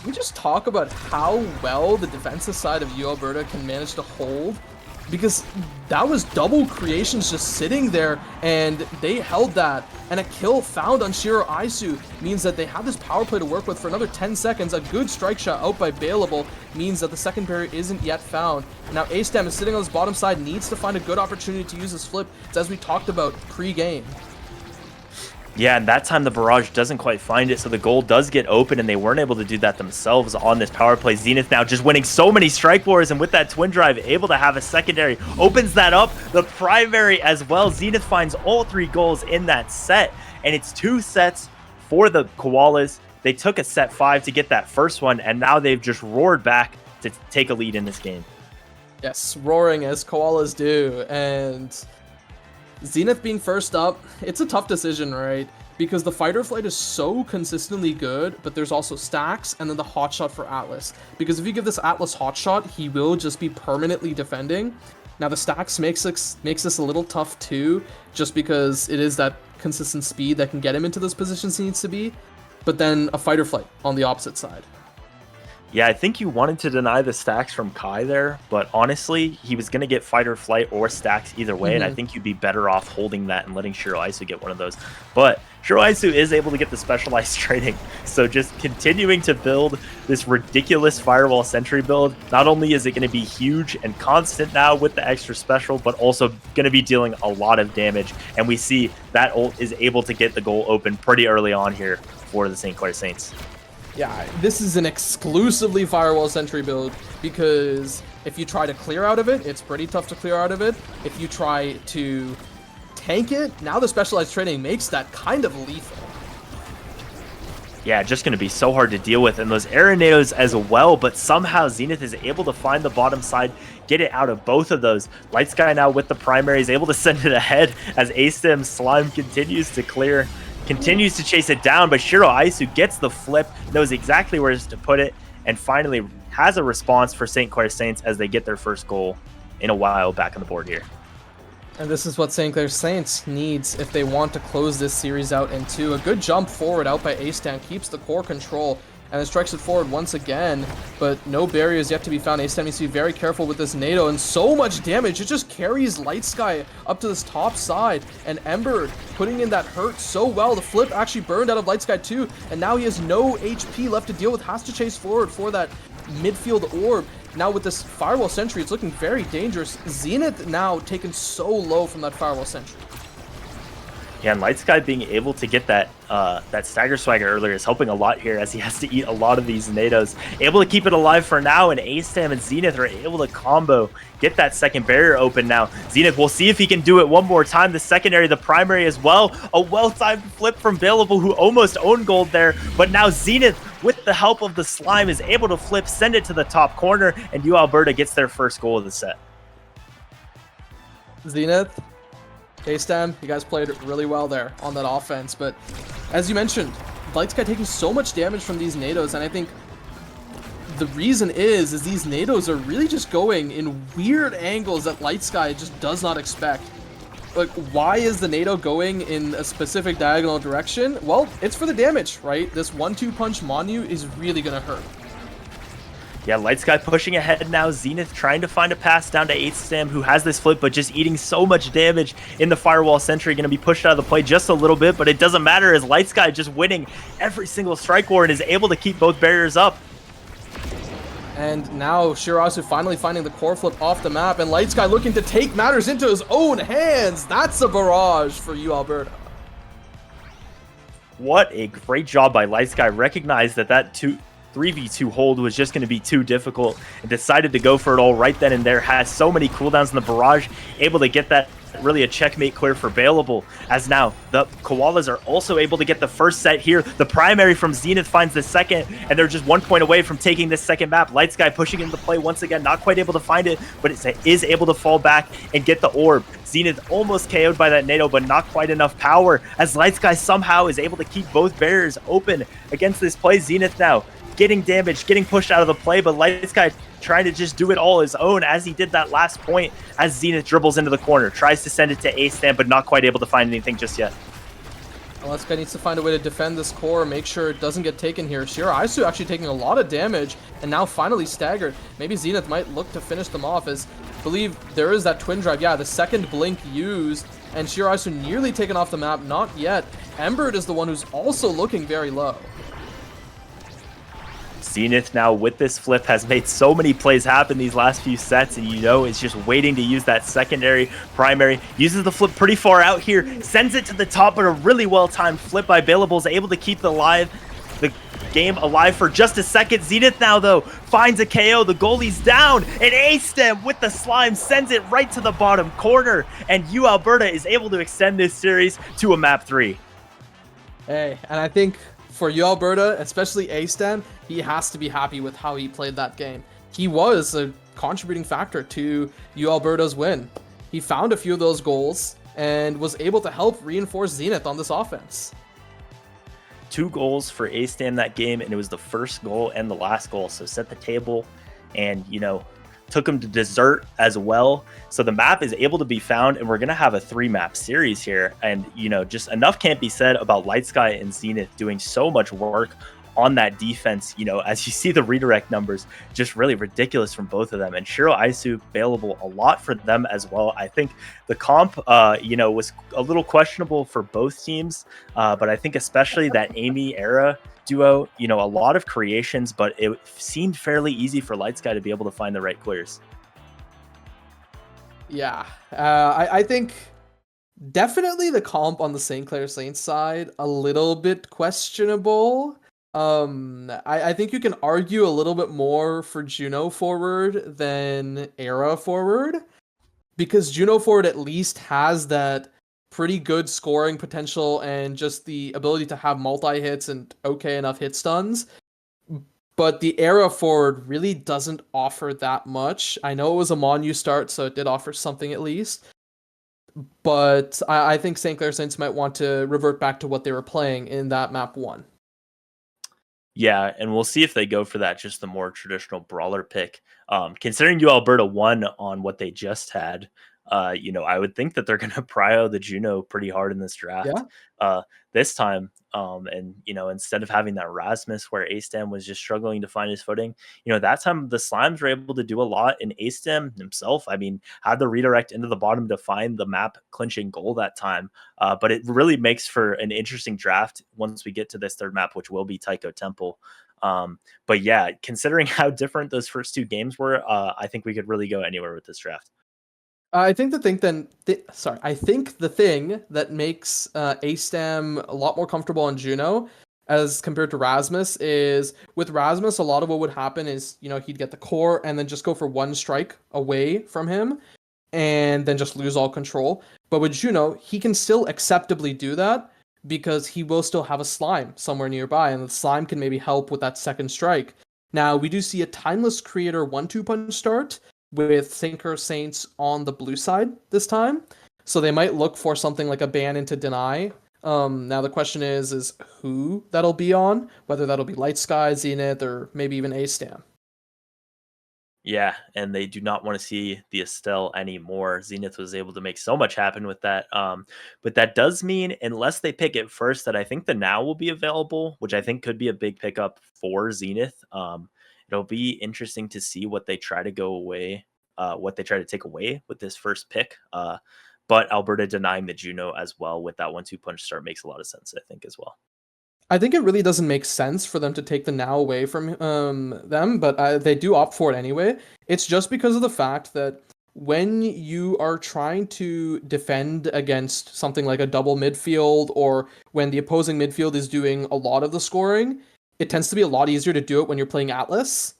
We just talk about how well the defensive side of UAlberta can manage to hold, because that was double creations just sitting there, and they held that, and a kill found on Shiro Aisu means that they have this power play to work with for another 10 seconds. A good strike shot out by Bailable means that the second barrier isn't yet found. Now A-Stam is sitting on his bottom side, needs to find a good opportunity to use his flip. It's as we talked about pre-game. Yeah, and that time the barrage doesn't quite find it, so the goal does get open, and they weren't able to do that themselves on this power play. Zenith now just winning so many strike wars, and with that twin drive, able to have a secondary. Opens that up, the primary as well. Zenith finds all 3 goals in that set, and it's 2 sets for the Koalas. They took a set 5 to get that first one, and now they've just roared back to take a lead in this game. Yes, roaring as Koalas do, and Zenith being first up, it's a tough decision, right? Because the fight or flight is so consistently good, but there's also stacks and then the hot shot for Atlas. Because if you give this Atlas hot shot, he will just be permanently defending. Now the stacks makes this a little tough too, just because it is that consistent speed that can get him into those positions he needs to be. But then a fight or flight on the opposite side. Yeah, I think you wanted to deny the stacks from Kai there, but honestly, he was going to get fight or flight or stacks either way, and I think you'd be better off holding that and letting Shiro Aisu get one of those. But Shiro Aisu is able to get the specialized training, so just continuing to build this ridiculous firewall sentry build. Not only is it going to be huge and constant now with the extra special, but also going to be dealing a lot of damage, and we see that ult is able to get the goal open pretty early on here for the St Clair Saints. Yeah, this is an exclusively firewall sentry build, because if you try to clear out of it, it's pretty tough to clear out of it. If you try to tank it, now the specialized training makes that kind of lethal. Yeah, just going to be so hard to deal with, and those Arenados as well, but somehow Zenith is able to find the bottom side, get it out of both of those. Light Sky now with the primary is able to send it ahead as A-Stem Slime continues to clear. Continues to chase it down, but Shiro Aisu gets the flip, knows exactly where to put it, and finally has a response for St. Clair Saints as they get their first goal in a while back on the board here. And this is what St. Clair Saints needs if they want to close this series out in 2. A good jump forward out by A-Stam keeps the core control, and then strikes it forward once again, but no barriers yet to be found. A-Stam needs to be very careful with this NATO, and so much damage. It just carries Light Sky up to this top side, and Ember putting in that hurt so well. The flip actually burned out of Light Sky too, and now he has no HP left to deal with, has to chase forward for that midfield orb. Now with this firewall sentry, it's looking very dangerous. Zenith now taken so low from that firewall sentry. Yeah, and Light Sky being able to get that that stagger swagger earlier is helping a lot here as he has to eat a lot of these NATOs. Able to keep it alive for now, and A-Stam and Zenith are able to combo, get that second barrier open now. Zenith, we'll see if he can do it one more time. The secondary, the primary as well. A well-timed flip from Bailable, who almost owned gold there, but now Zenith, with the help of the Slime, is able to flip, send it to the top corner, and UAlberta gets their first goal of the set. Zenith, A-Stam, you guys played really well there on that offense, but as you mentioned, Light Sky taking so much damage from these NATOs, and I think the reason is these NATOs are really just going in weird angles that Light Sky just does not expect. Like, why is the NATO going in a specific diagonal direction? Well, it's for the damage, right? This 1-2 punch Monu is really gonna hurt. Yeah, Light Sky pushing ahead now. Zenith trying to find a pass down to A-Stam, who has this flip, but just eating so much damage in the firewall sentry. Going to be pushed out of the play just a little bit, but it doesn't matter as Light Sky just winning every single strike war and is able to keep both barriers up. And now Shirasu finally finding the core flip off the map, and Light Sky looking to take matters into his own hands. That's a barrage for UAlberta. What a great job by Light Sky. Recognized that 3v2 hold was just going to be too difficult and decided to go for it all right then and there. Has so many cooldowns in the barrage, able to get that really a checkmate clear for Bailable, as now the Koalas are also able to get the first set here. The primary from Zenith finds the second, and they're just 1 point away from taking this second map. Light Sky pushing into play once again, not quite able to find it, but it is able to fall back and get the orb. Zenith almost KO'd by that NATO, but not quite enough power, as Light Sky somehow is able to keep both barriers open against this play. Zenith now getting damaged, getting pushed out of the play, but Light Sky trying to just do it all his own as he did that last point as Zenith dribbles into the corner, tries to send it to A-Stam, but not quite able to find anything just yet. Alaska needs to find a way to defend this core, make sure it doesn't get taken here. Shiraisu actually taking a lot of damage, and now finally staggered. Maybe Zenith might look to finish them off, as I believe there is that twin drive. Yeah, the second blink used, and Shiraisu nearly taken off the map. Not yet. Embert is the one who's also looking very low. Zenith now with this flip has made so many plays happen these last few sets, and is just waiting to use that secondary, primary, uses the flip pretty far out here, sends it to the top, but a really well-timed flip by Bailable is able to keep the game alive for just a second. Zenith now, though, finds a KO. The goalie's down, and A-Stem with the slime sends it right to the bottom corner, and UAlberta is able to extend this series to a map 3. Hey, and I think for UAlberta, especially A-Stem, he has to be happy with how he played that game. He was a contributing factor to UAlberta's win. He found a few of those goals and was able to help reinforce Zenith on this offense. 2 goals for A-Stem that game, and it was the first goal and the last goal, so set the table and, took him to dessert as well. So the map is able to be found, and we're going to have a 3-map series here. And, just enough can't be said about Light Sky and Zenith doing so much work on that defense. As you see the redirect numbers, just really ridiculous from both of them. And Shiraisu available a lot for them as well. I think the comp, was a little questionable for both teams, but I think especially that Amy era duo, a lot of creations, but it seemed fairly easy for Light Sky to be able to find the right clears. Yeah, I think definitely the comp on the St Clair Saints side, a little bit questionable. I think you can argue a little bit more for Juno forward than Era forward, because Juno forward at least has that pretty good scoring potential and just the ability to have multi-hits and okay enough hit stuns. But the Era forward really doesn't offer that much. I know it was a Monu start, so it did offer something at least. But I think St. Clair Saints might want to revert back to what they were playing in that map 1. Yeah, and we'll see if they go for that, just the more traditional brawler pick. Considering UAlberta won on what they just had, I would think that they're going to prio the Juno pretty hard in this draft this time. And, instead of having that Rasmus where A-Stem was just struggling to find his footing, that time the Slimes were able to do a lot. And A-Stem himself, had the redirect into the bottom to find the map clinching goal that time. But it really makes for an interesting draft once we get to this third map, which will be Taiko Temple. But yeah, considering how different those first 2 games were, I think we could really go anywhere with this draft. I think the thing that makes A-Stem a lot more comfortable on Juno as compared to Rasmus is, with Rasmus, a lot of what would happen is, he'd get the core and then just go for 1 strike away from him and then just lose all control. But with Juno, he can still acceptably do that because he will still have a slime somewhere nearby, and the slime can maybe help with that second strike. Now, we do see a Timeless Creator 1-2 punch start with St. Clair Saints on the blue side this time. So they might look for something like a ban into deny. Now the question is who that'll be on, whether that'll be Light Sky, Zenith, or maybe even A-Stam. Yeah, and they do not want to see the Estelle anymore. Zenith was able to make so much happen with that. But that does mean, unless they pick it first, that I think the Now will be available, which I think could be a big pickup for Zenith. It'll be interesting to see what they try to take away with this first pick. But Alberta denying the Juno as well with that 1-2 punch start makes a lot of sense, I think, as well. I think it really doesn't make sense for them to take the Now away from them, but they do opt for it anyway. It's just because of the fact that when you are trying to defend against something like a double midfield, or when the opposing midfield is doing a lot of the scoring, it tends to be a lot easier to do it when you're playing Atlas.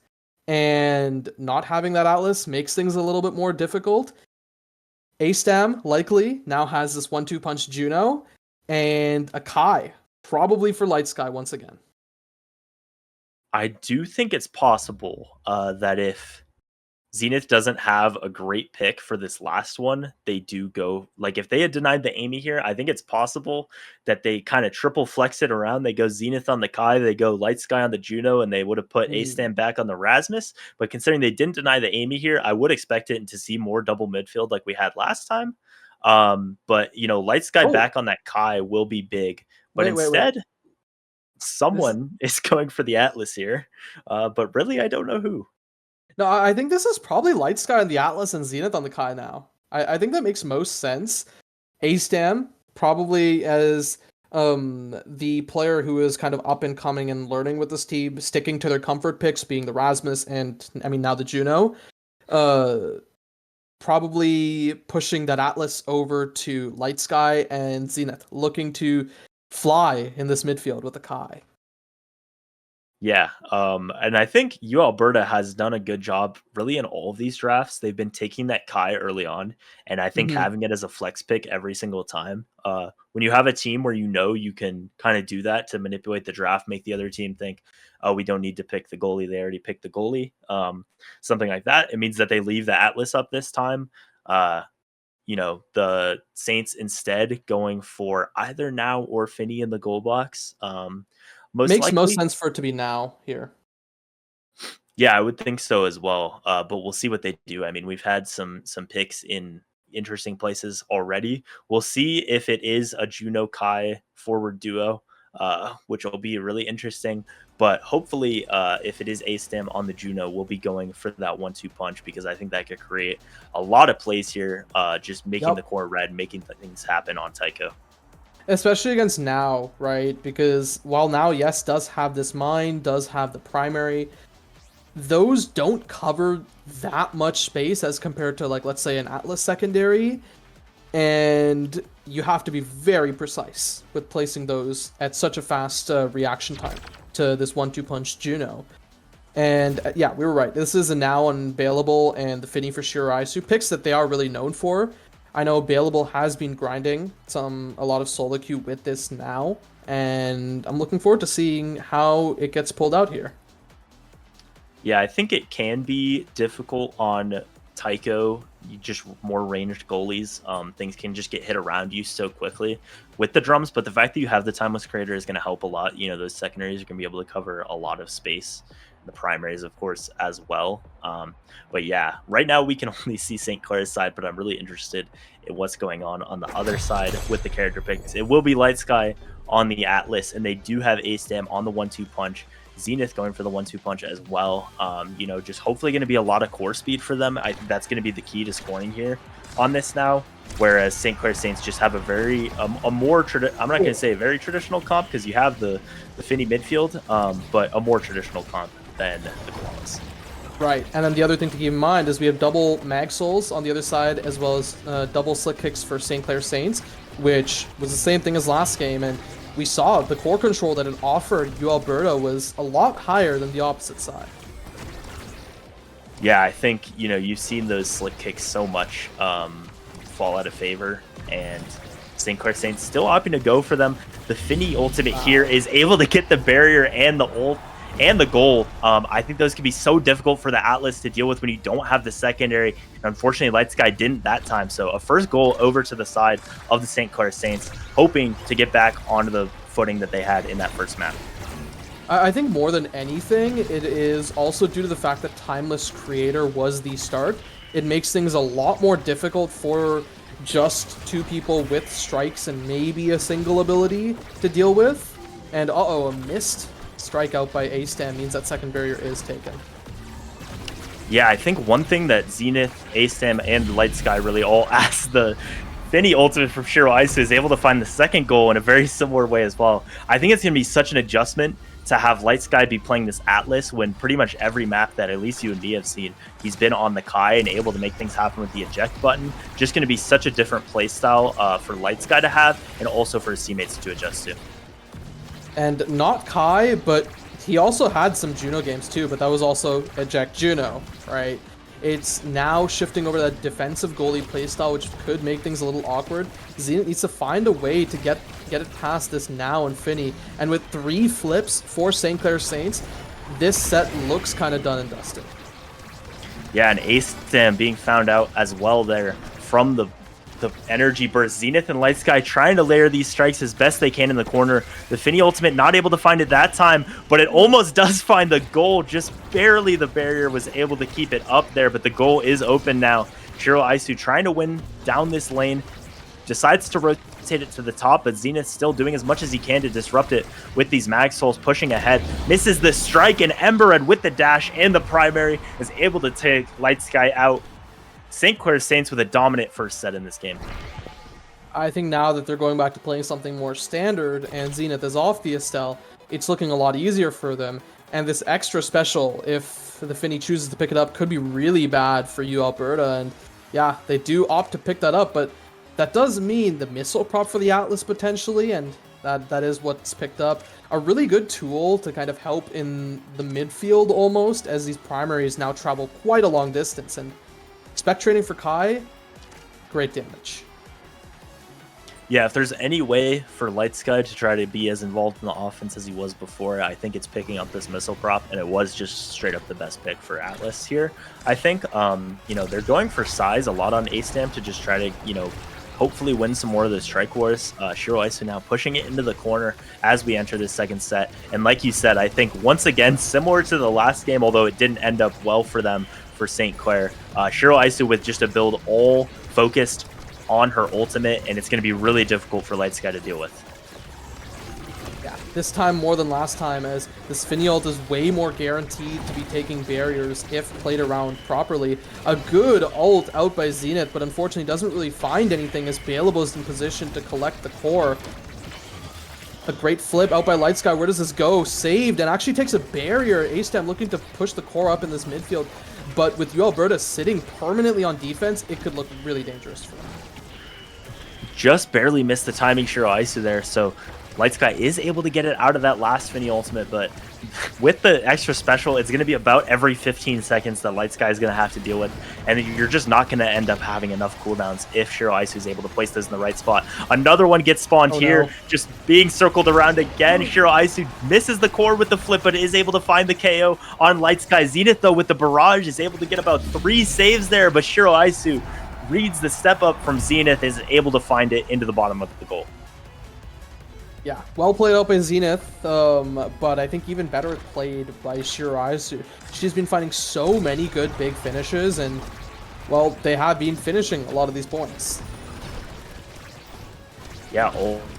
And not having that Atlas makes things a little bit more difficult. A-Stam likely now has this 1-2 punch Juno, and a Kai, probably for Light Sky once again. I do think it's possible that if Zenith doesn't have a great pick for this last one, they do go, like, if they had denied the Amy here, I think it's possible that they kind of triple flex it around. They go Zenith on the Kai, they go Light Sky on the Juno, and they would have put A-Stam back on the Rasmus. But considering they didn't deny the Amy here, I would expect it to see more double midfield like we had last time. But Light Sky back on that Kai will be big But Wait. instead, This someone is going for the Atlas here. But really, I don't know who. No, I think this is probably Light Sky on the Atlas and Zenith on the Kai now. I think that makes most sense. A-Stam probably as the player who is kind of up and coming and learning with this team, sticking to their comfort picks, being the Rasmus and I mean now the Juno. Uh, Probably pushing that Atlas over to Light Sky and Zenith, looking to fly in this midfield with the Kai. Yeah, and I think UAlberta has done a good job really in all of these drafts. They've been taking that Kai early on, and I think Hmm. having it as a flex pick every single time. When you have a team where you know you can kind of do that to manipulate the draft, make the other team think, oh, we don't need to pick the goalie. They already picked the goalie. Something like that. It means that they leave the Atlas up this time. The Saints instead going for either now or Finney in the goal box. Most Makes most likely. sense for it to be now here. Yeah, I would think so as well. But we'll see what they do. I mean, we've had some picks in interesting places already. We'll see if it is a Juno Kai forward duo, which will be really interesting. But hopefully, if it is A stem on the Juno, we'll be going for that 1-2 punch because I think that could create a lot of plays here. Just making Yep. the core red, making things happen on Tycho. Especially against Now, right? Because while Now, yes, does have this mine, does have the primary, those don't cover that much space as compared to, like, let's say an Atlas secondary. And you have to be very precise with placing those at such a fast reaction time to this 1-2 punch Juno. And yeah, we were right. This is a Now unbailable and the Finny for Shiraisu picks that they are really known for. I know Bailable has been grinding a lot of solo queue with this now, and I'm looking forward to seeing how it gets pulled out here. Yeah, I think it can be difficult on Tycho. You just more ranged goalies. Things can just get hit around you so quickly with the drums. But the fact that you have the timeless creator is going to help a lot. Those secondaries are going to be able to cover a lot of space. The primaries, of course, as well. But yeah, right now we can only see St. Clair's side, but I'm really interested in what's going on the other side with the character picks. It will be Light Sky on the Atlas, and they do have A-Stam on the 1-2 punch. Zenith going for the 1-2 punch as well. Just hopefully going to be a lot of core speed for them. I think that's going to be the key to scoring here on this now. Whereas St. Clair Saints just have a very a more I'm not going to say a very traditional comp because you have the Finny midfield, but a more traditional comp than the Koalas. Right, and then the other thing to keep in mind is we have double Mag Souls on the other side, as well as double Slick Kicks for St. Clair Saints, which was the same thing as last game, and we saw the core control that it offered UAlberta was a lot higher than the opposite side. Yeah, I think, you've seen those Slick Kicks so much fall out of favor, and St. Clair Saints still opting to go for them. The Finny ultimate here is able to get the barrier and the ult and the goal. I think those can be so difficult for the Atlas to deal with when you don't have the secondary. And unfortunately, Light Sky didn't that time. So a first goal over to the side of the St. Clair Saints, hoping to get back onto the footing that they had in that first map. I think more than anything, it is also due to the fact that Timeless Creator was the start. It makes things a lot more difficult for just two people with strikes and maybe a single ability to deal with. And a missed strikeout by A-Stam means that second barrier is taken. Yeah, I think one thing that Zenith, A-Stam, and Light Sky really all asked the Finny ultimate from Shiro Isu is able to find the second goal in a very similar way as well. I think it's going to be such an adjustment to have Light Sky be playing this Atlas when pretty much every map that at least you and me have seen, he's been on the Kai and able to make things happen with the eject button. Just going to be such a different play style for Light Sky to have and also for his teammates to adjust to. And not Kai, but he also had some Juno games too, but that was also eject Juno, right? It's now shifting over that defensive goalie playstyle, which could make things a little awkward. Zenith needs to find a way to get it past this Now and Finny. And with 3 flips for St. Clair Saints, this set looks kind of done and dusted. Yeah, and A-Stam being found out as well there from the energy burst. Zenith and Light Sky trying to layer these strikes as best they can in the corner. The Finny ultimate not able to find it that time, but it almost does find the goal. Just barely the barrier was able to keep it up there, but the goal is open now. Shiro Isu trying to win down this lane. Decides to rotate rotate it to the top, but Zenith still doing as much as he can to disrupt it with these Mag Souls pushing ahead. Misses the strike, and Embered with the dash and the primary is able to take Light Sky out. St. Clair Saints with a dominant first set in this game. I think now that they're going back to playing something more standard and Zenith is off the Estelle, it's looking a lot easier for them. And this extra special, if the Finny chooses to pick it up, could be really bad for UAlberta. And yeah, they do opt to pick that up, but that does mean the missile prop for the Atlas potentially, and that is what's picked up. A really good tool to kind of help in the midfield almost, as these primaries now travel quite a long distance. And spectrating for Kai, great damage. Yeah, if there's any way for Light Sky to try to be as involved in the offense as he was before, I think it's picking up this missile prop, and it was just straight up the best pick for Atlas here. I think, they're going for size a lot on A-Stamp to just try to, hopefully win some more of the strike wars. Shiro Isu now pushing it into the corner as we enter this second set. And like you said, I think once again, similar to the last game, although it didn't end up well for them for St. Clair, Shiro Isu with just a build all focused on her ultimate, and it's going to be really difficult for Light Sky to deal with. Yeah, this time more than last time, as this Finny ult is way more guaranteed to be taking barriers if played around properly. A good ult out by Zenith, but unfortunately doesn't really find anything as Baleable is in position to collect the core. A great flip out by Light Sky. Where does this go? Saved, and actually takes a barrier. A-Stam looking to push the core up in this midfield, but with UAlberta sitting permanently on defense, it could look really dangerous for them. Just barely missed the timing Shiro Isu there, so Light Sky is able to get it out of that last Finny ultimate, but with the extra special, it's going to be about every 15 seconds that Light Sky is going to have to deal with, and you're just not going to end up having enough cooldowns if Shiro Isu is able to place those in the right spot. Another one gets spawned here, just being circled around again. Shiro Isu misses the core with the flip, but is able to find the KO on Light Sky. Zenith, though, with the barrage, is able to get about 3 saves there, but Shiro Isu reads the step up from Zenith, is able to find it into the bottom of the goal. Yeah, well played out by Zenith, but I think even better played by Shiro Isu. She's been finding so many good big finishes, and, well, they have been finishing a lot of these points. Yeah,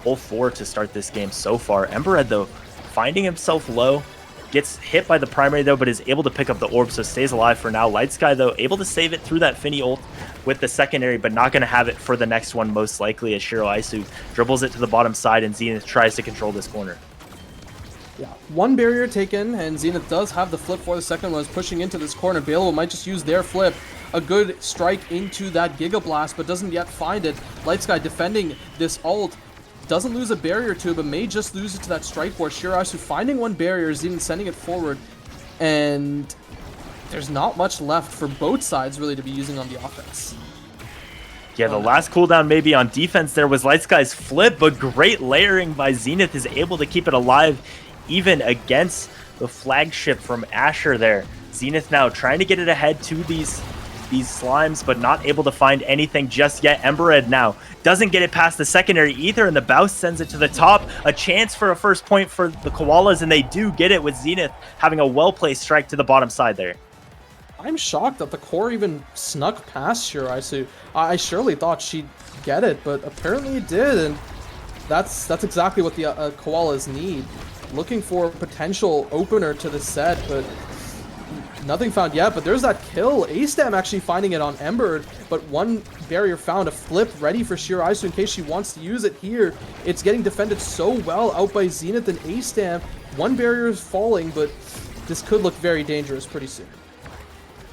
all 4 to start this game so far. Embered, though, finding himself low, gets hit by the primary, though, but is able to pick up the orb, so stays alive for now. Light Sky, though, able to save it through that Finny ult with the secondary, but not going to have it for the next one, most likely, as Shiro Isu dribbles it to the bottom side, and Zenith tries to control this corner. Yeah, one barrier taken, and Zenith does have the flip for the second one, is pushing into this corner. Baleable might just use their flip. A good strike into that Giga Blast, but doesn't yet find it. Light Sky defending this ult. Doesn't lose a barrier to it, but may just lose it to that strike ward. Shiro Isu finding one barrier, Zenith sending it forward, and there's not much left for both sides really to be using on the offense. Yeah, the last cooldown maybe on defense there was Light Sky's flip, but great layering by Zenith is able to keep it alive even against the flagship from Asher there. Zenith now trying to get it ahead to these slimes, but not able to find anything just yet. Embered now doesn't get it past the secondary either, and the Bouse sends it to the top. A chance for a first point for the Koalas, and they do get it with Zenith having a well-placed strike to the bottom side there. I'm shocked that the core even snuck past Shiro Isu. I surely thought she'd get it, but apparently it did, and that's exactly what the Koalas need. Looking for a potential opener to the set, but nothing found yet. But there's that kill. A-Stam actually finding it on Ember, but one barrier found. A flip ready for Shiro Isu in case she wants to use it here. It's getting defended so well out by Zenith and A-Stam. One barrier is falling, but this could look very dangerous pretty soon.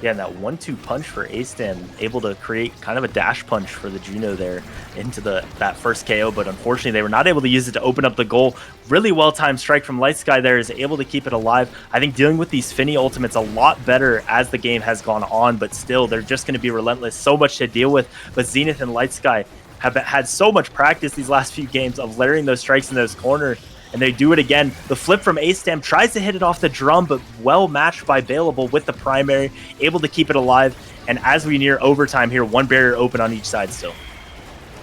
Yeah, and that 1-2 punch for A-Stam, able to create kind of a dash punch for the Juno there into that first KO, but unfortunately they were not able to use it to open up the goal. Really well-timed strike from Light Sky there is able to keep it alive. I think dealing with these Finny ultimates a lot better as the game has gone on, but still, they're just going to be relentless. So much to deal with, but Zenith and Light Sky have had so much practice these last few games of layering those strikes in those corners, and they do it again. The flip from A-Stam tries to hit it off the drum, but well matched by Baleable with the primary, able to keep it alive. And as we near overtime here, one barrier open on each side still.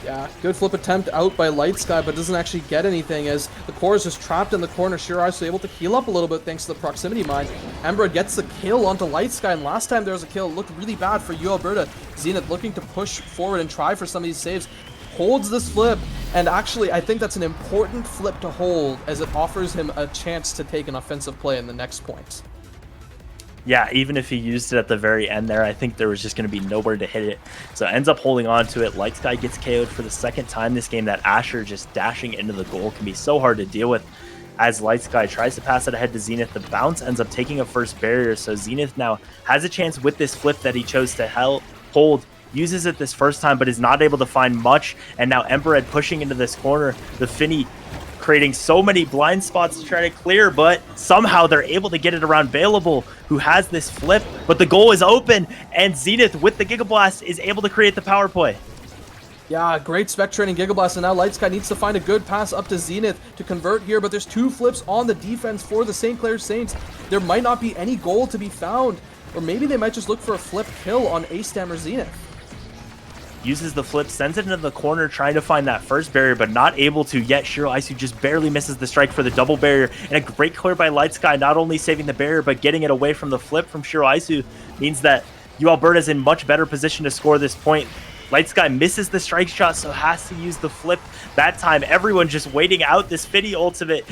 Yeah, good flip attempt out by Light Sky, but doesn't actually get anything as the core is just trapped in the corner. Shiro Isu able to heal up a little bit thanks to the proximity mine. Ember gets the kill onto Light Sky, and last time there was a kill, it looked really bad for UAlberta. Zenith looking to push forward and try for some of these saves. holds this flip, and actually I think that's an important flip to hold as it offers him a chance to take an offensive play in the next point. Yeah, even if he used it at the very end there, I think there was just going to be nowhere to hit it. So ends up holding on to it. Light Sky gets KO'd for the second time this game. That Asher just dashing into the goal can be so hard to deal with. As Light Sky tries to pass it ahead to Zenith, the bounce ends up taking a first barrier. So Zenith now has a chance with this flip that he chose to hold. Uses it this first time, but is not able to find much. And now Embered pushing into this corner. The Finny creating so many blind spots to try to clear, but somehow they're able to get it around Bailable, who has this flip, but the goal is open, and Zenith with the Giga Blast is able to create the power play. Yeah, great spec training Giga Blast, and now Light Sky needs to find a good pass up to Zenith to convert here, but there's 2 flips on the defense for the St Clair Saints. There might not be any goal to be found, or maybe they might just look for a flip kill on A-Stam or Zenith. Uses the flip, sends it into the corner, trying to find that first barrier, but not able to yet. Shiro Isu just barely misses the strike for the double barrier, and a great clear by Light Sky, not only saving the barrier, but getting it away from the flip from Shiro Isu, means that UAlberta is in much better position to score this point. Light Sky misses the strike shot, so has to use the flip that time. Everyone just waiting out this Finny ultimate.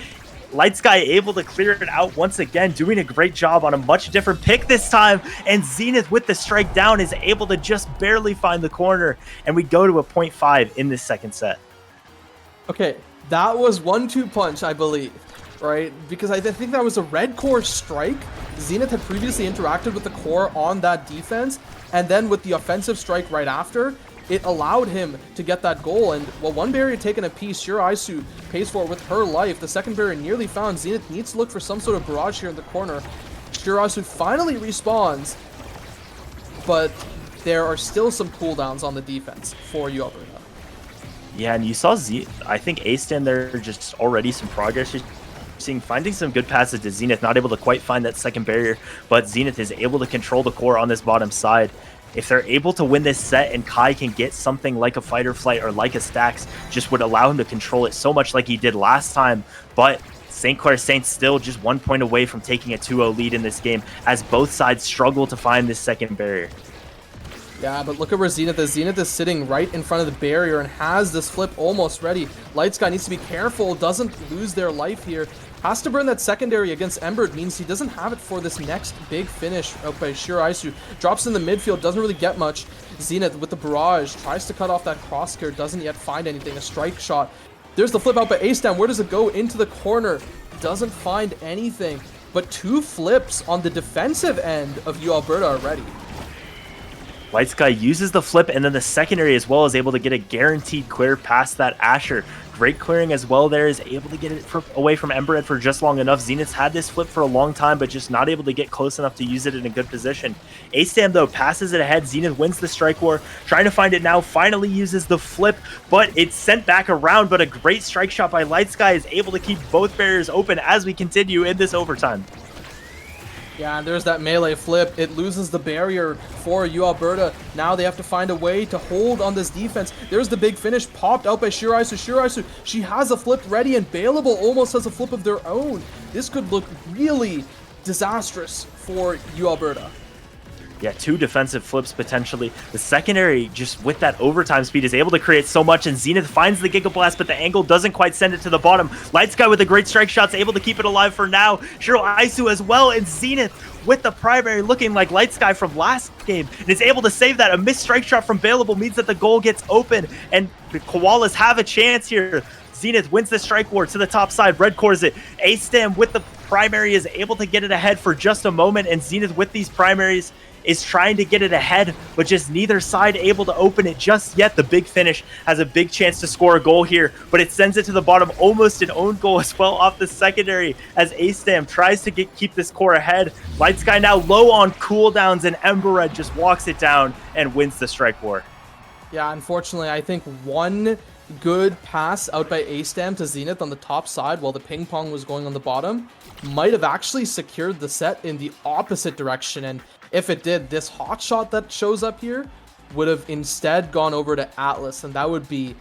Light Sky able to clear it out once again, doing a great job on a much different pick this time, and Zenith with the strike down is able to just barely find the corner, and we go to a 0.5 in this second set. Okay, that was 1-2 punch, I believe, right? Because I think that was a red core strike. Zenith had previously interacted with the core on that defense, and then with the offensive strike right after, it allowed him to get that goal. And well, one barrier taken apiece, Shiro Isu pays for it with her life. The second barrier nearly found. Zenith needs to look for some sort of barrage here in the corner. Shiro Isu finally respawns, but there are still some cooldowns on the defense for UAlberta. Yeah, and you saw I think A-Stan there, just already some progress. You're seeing finding some good passes to Zenith, not able to quite find that second barrier, but Zenith is able to control the core on this bottom side. If they're able to win this set and Kai can get something like a Fight or Flight or like a Stacks, just would allow him to control it so much like he did last time. But St Clair Saints still just 1 point away from taking a 2-0 lead in this game, as both sides struggle to find this second barrier. Yeah, but look at where Zenith is. Zenith is sitting right in front of the barrier and has this flip almost ready. Light Sky needs to be careful, doesn't lose their life here. Has to burn that secondary against Ember. It means he doesn't have it for this next big finish out by Shiro Isu. Drops in the midfield, doesn't really get much. Zenith with the barrage, tries to cut off that crosshair, doesn't yet find anything. A strike shot. There's the flip out by A-Stam. Where does it go? Into the corner. Doesn't find anything. But 2 flips on the defensive end of UAlberta already. Light Sky uses the flip, and then the secondary as well is able to get a guaranteed clear past that Asher. Great clearing as well there, is able to get it away from Embered for just long enough. Zenith's had this flip for a long time, but just not able to get close enough to use it in a good position. A-Stam, though, passes it ahead. Zenith wins the strike war, trying to find it now, finally uses the flip, but it's sent back around, but a great strike shot by Light Sky is able to keep both barriers open as we continue in this overtime. Yeah, and there's that melee flip. It loses the barrier for UAlberta. Now they have to find a way to hold on this defense. There's the big finish popped out by Shiro Isu. Shiro Isu, she has a flip ready, and Bailable almost has a flip of their own. This could look really disastrous for UAlberta. Yeah, 2 defensive flips potentially. The secondary, just with that overtime speed, is able to create so much, and Zenith finds the Giga Blast, but the angle doesn't quite send it to the bottom. Light Sky with a great strike shot is able to keep it alive for now. Shiro Isu as well, and Zenith with the primary looking like Light Sky from last game, and is able to save that. A missed strike shot from Bailable means that the goal gets open, and the Koalas have a chance here. Zenith wins the strike war to the top side, red cores it. A-Stam with the primary is able to get it ahead for just a moment, and Zenith with these primaries is trying to get it ahead, but just neither side able to open it just yet. The big finish has a big chance to score a goal here, but it sends it to the bottom, almost an own goal as well off the secondary, as A-Stam tries to keep this core ahead. Light Sky now low on cooldowns, and Embered just walks it down and wins the strike war. Yeah, unfortunately, I think one good pass out by A-Stam to Zenith on the top side while the ping pong was going on the bottom might have actually secured the set in the opposite direction, and if it did, this hot shot that shows up here would have instead gone over to Atlas, and that would be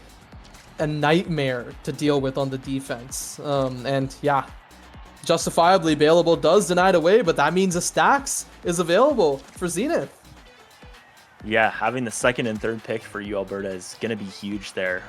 a nightmare to deal with on the defense. And yeah, justifiably, Bailable does deny it away, but that means a Stacks is available for Zenith. Yeah, having the second and third pick for UAlberta is going to be huge there.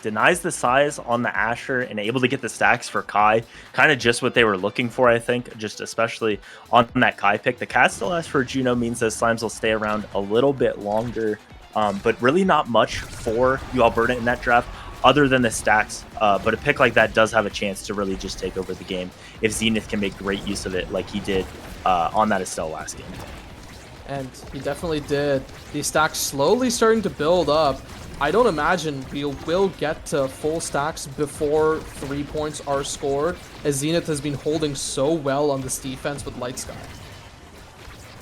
Denies the size on the Asher and able to get the stacks for Kai. Kind of just what they were looking for, I think, just especially on that Kai pick. The cast still has for Juno means those slimes will stay around a little bit longer, but really not much for UAlberta in that draft other than the stacks. But a pick like that does have a chance to really just take over the game if Zenith can make great use of it like he did on that Estelle last game. And he definitely did. These stacks slowly starting to build up. I don't imagine we will get to full stacks before 3 points are scored, as Zenith has been holding so well on this defense with Light Sky.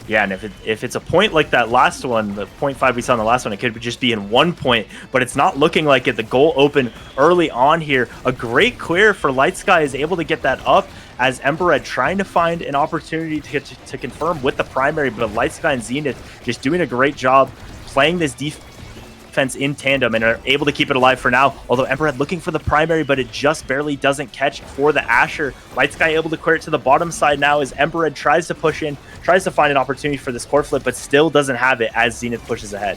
Yeah, and if it's a point like that last one, the 0.5 we saw in the last one, it could just be in 1 point, but it's not looking like it. The goal open early on here. A great clear for Light Sky is able to get that up as Embered trying to find an opportunity to confirm with the primary, but Light Sky and Zenith just doing a great job playing this defense in tandem and are able to keep it alive for now. Although Embered looking for the primary, but it just barely doesn't catch for the Asher. Light Sky able to clear it to the bottom side now as Embered tries to push in, tries to find an opportunity for this core flip, but still doesn't have it as Zenith pushes ahead.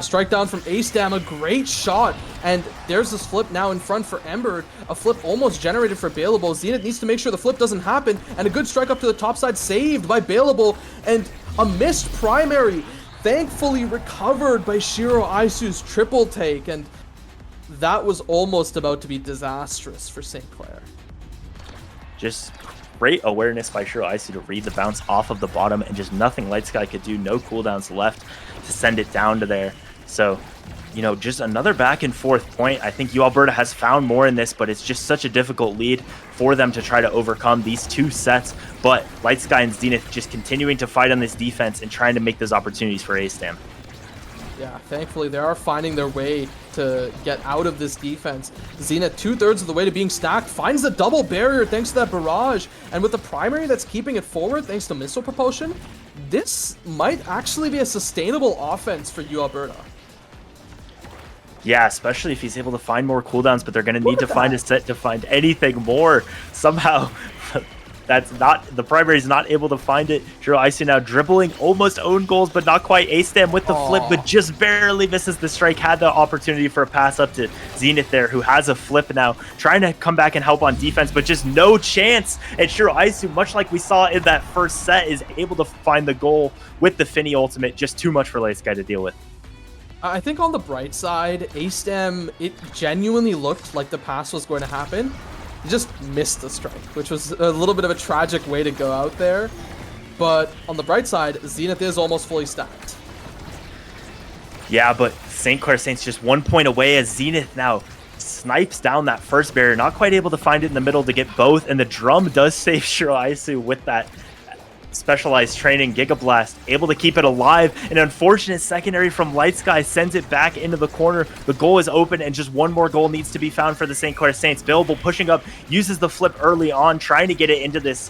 Strike down from Astam, a great shot, and there's this flip now in front for Ember. A flip almost generated for Bailable. Zenith needs to make sure the flip doesn't happen, and a good strike up to the top side saved by Bailable, and a missed primary thankfully recovered by Shiro Aisu's triple take, and that was almost about to be disastrous for St. Clair. Just great awareness by Shiro Aisu to read the bounce off of the bottom, and just nothing Light Sky could do. No cooldowns left to send it down to there. So, you know, just another back and forth point. I think UAlberta has found more in this, but it's just such a difficult lead for them to try to overcome these 2 sets. But Light Sky and Zenith just continuing to fight on this defense and trying to make those opportunities for Astam. Yeah, thankfully they are finding their way to get out of this defense. Zenith 2/3 of the way to being stacked, finds the double barrier thanks to that barrage, and with the primary that's keeping it forward thanks to missile propulsion, this might actually be a sustainable offense for UAlberta. Yeah, especially if he's able to find more cooldowns, but they're going to need to find a set to find anything more somehow. That's not, the primary is not able to find it. Shiro Aisu now dribbling, almost own goals, but not quite. Astam with the flip, but just barely misses the strike. Had the opportunity for a pass up to Zenith there, who has a flip now, trying to come back and help on defense, but just no chance. And Shiro Aisu, much like we saw in that first set, is able to find the goal with the Finny ultimate. Just too much for Light Sky to deal with. I think on the bright side, Astam, it genuinely looked like the pass was going to happen. He just missed the strike, which was a little bit of a tragic way to go out there. But on the bright side, Zenith is almost fully stacked. Yeah, but St. Clair Saints just 1 point away as Zenith now snipes down that first barrier. Not quite able to find it in the middle to get both, and the drum does save Shiro Aisu with that specialized training. Giga Blast able to keep it alive. An unfortunate secondary from Light Sky sends it back into the corner. The goal is open, and just one more goal needs to be found for the St. Clair Saints. Billable pushing up, uses the flip early on, trying to get it into this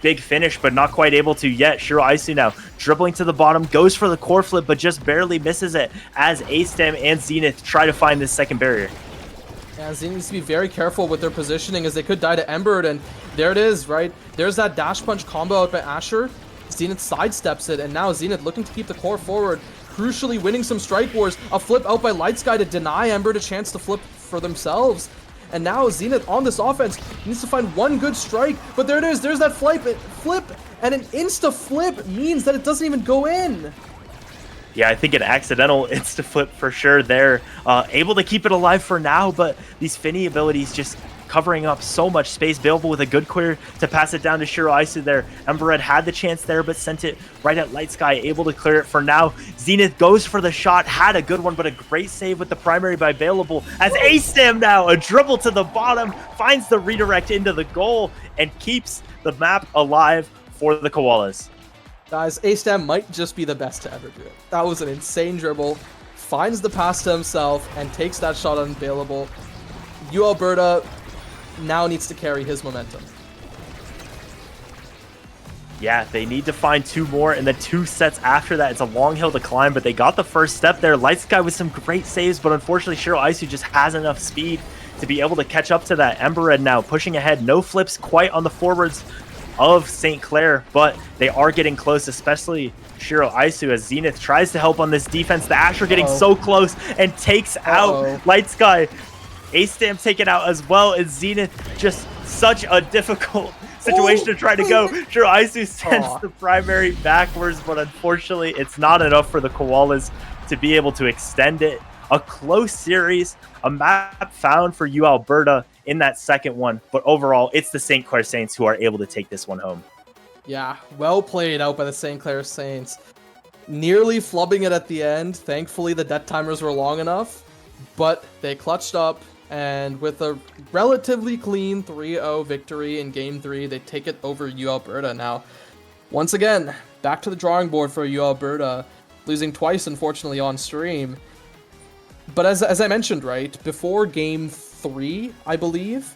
big finish, but not quite able to yet. Shiro Aisu now dribbling to the bottom, goes for the core flip, but just barely misses it as Astam and Zenith try to find this second barrier. Yeah, Zenith needs to be very careful with their positioning, as they could die to Embered, and there it is, right? There's that dash punch combo out by Asher. Zenith sidesteps it, and now Zenith looking to keep the core forward, crucially winning some strike wars. A flip out by Light Sky to deny Embered a chance to flip for themselves. And now Zenith on this offense needs to find one good strike, but there it is, there's that flip, and an insta flip means that it doesn't even go in. Yeah, I think an accidental insta-flip for sure there. Able to keep it alive for now, but these Finny abilities just covering up so much space. Bailable with a good clear to pass it down to Shiro Aisu there. Embered had the chance there, but sent it right at Light Sky, able to clear it for now. Zenith goes for the shot, had a good one, but a great save with the primary by Bailable. As Astam now, a dribble to the bottom, finds the redirect into the goal, and keeps the map alive for the Koalas. Guys, Astam might just be the best to ever do it. That was an insane dribble. Finds the pass to himself and takes that shot unbailable. UAlberta now needs to carry his momentum. Yeah, they need to find 2 more, and then 2 sets after that. It's a long hill to climb, but they got the first step there. Light Sky with some great saves, but unfortunately Shiro Aisu just has enough speed to be able to catch up to that. Embered now pushing ahead. No flips quite on the forwards of St. Clair, but they are getting close, especially Shiro Isu as Zenith tries to help on this defense. The Asher getting so close and takes out Light Sky. A-Stamp taken out as well as Zenith. Just such a difficult situation to try to go. Shiro Isu sends the primary backwards, but unfortunately it's not enough for the Koalas to be able to extend it. A close series, a map found for UAlberta in that second one, but overall, it's the St. Clair Saints who are able to take this one home. Yeah, well played out by the St. Clair Saints. Nearly flubbing it at the end. Thankfully, the death timers were long enough, but they clutched up, and with a relatively clean 3-0 victory in Game 3, they take it over UAlberta. Now, once again, back to the drawing board for UAlberta, losing twice, unfortunately, on stream. But as I mentioned, right, before Game 3, I believe,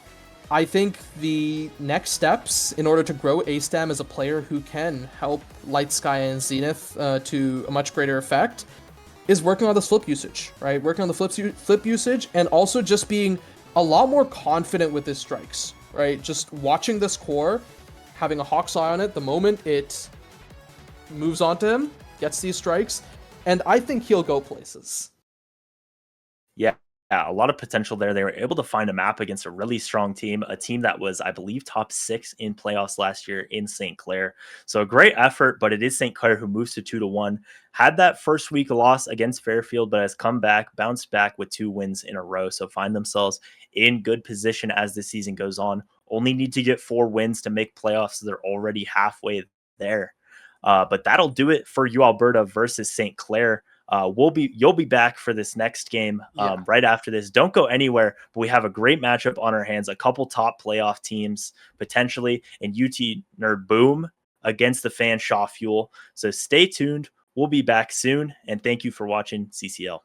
I think the next steps in order to grow A-Stam as a player who can help Light Sky and Zenith to a much greater effect is working on this flip usage, right? Working on the flip usage and also just being a lot more confident with his strikes, right? Just watching this core, having a hawk's eye on it the moment it moves onto him, gets these strikes, and I think he'll go places. Yeah, a lot of potential there. They were able to find a map against a really strong team, a team that was, I believe, top 6 in playoffs last year in St. Clair. So a great effort, but it is St. Clair who moves to 2-1. Had that first week loss against Fairfield, but has come back, bounced back with 2 wins in a row. So find themselves in good position as the season goes on. Only need to get 4 wins to make playoffs. So they're already halfway there. But that'll do it for UAlberta versus St. Clair. You'll be back for this next game right after this. Don't go anywhere, but we have a great matchup on our hands. A couple top playoff teams potentially, and UT Nerd Boom against the Fan Shaw Fuel. So stay tuned. We'll be back soon, and thank you for watching CCL.